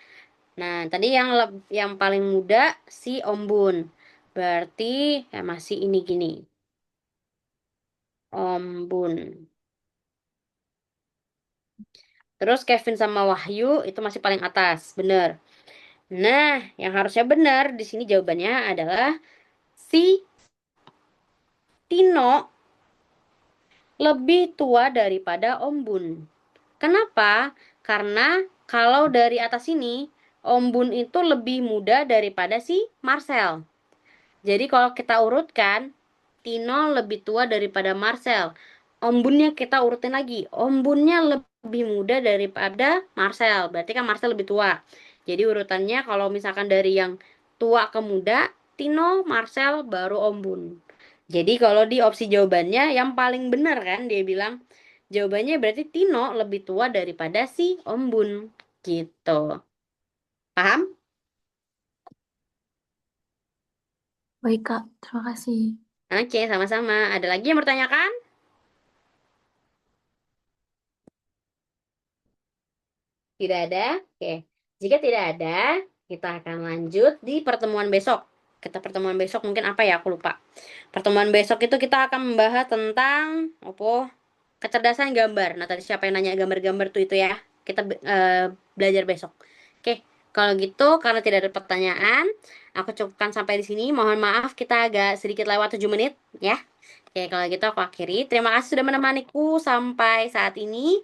Nah, tadi yang paling muda si Ombun. Berarti masih ini gini. Ombun. Terus Kevin sama Wahyu itu masih paling atas, bener. Nah, yang harusnya benar di sini jawabannya adalah si Tino lebih tua daripada Om Bun. Kenapa? Karena kalau dari atas ini, Om Bun itu lebih muda daripada si Marcel. Jadi kalau kita urutkan, Tino lebih tua daripada Marcel. Om Bunnya kita urutin lagi. Om Bunnya lebih muda daripada Marcel. Berarti kan Marcel lebih tua. Jadi urutannya kalau misalkan dari yang tua ke muda, Tino, Marcel, baru Om Bun. Jadi kalau di opsi jawabannya yang paling benar kan dia bilang jawabannya berarti Tino lebih tua daripada si Om Bun. Gitu. Paham? Baik, Kak. Terima kasih. Oke, sama-sama. Ada lagi yang bertanyakan? Tidak ada? Oke. Jika tidak ada, kita akan lanjut di pertemuan besok. Kita pertemuan besok mungkin apa ya? Aku lupa. Pertemuan besok itu kita akan membahas tentang apa? Kecerdasan gambar. Nah, tadi siapa yang nanya gambar-gambar tuh itu ya? kita belajar besok. Oke, kalau gitu karena tidak ada pertanyaan, aku cukupkan sampai di sini. Mohon maaf kita agak sedikit lewat 7 menit ya. Oke, kalau gitu aku akhiri. Terima kasih sudah menemaniku sampai saat ini.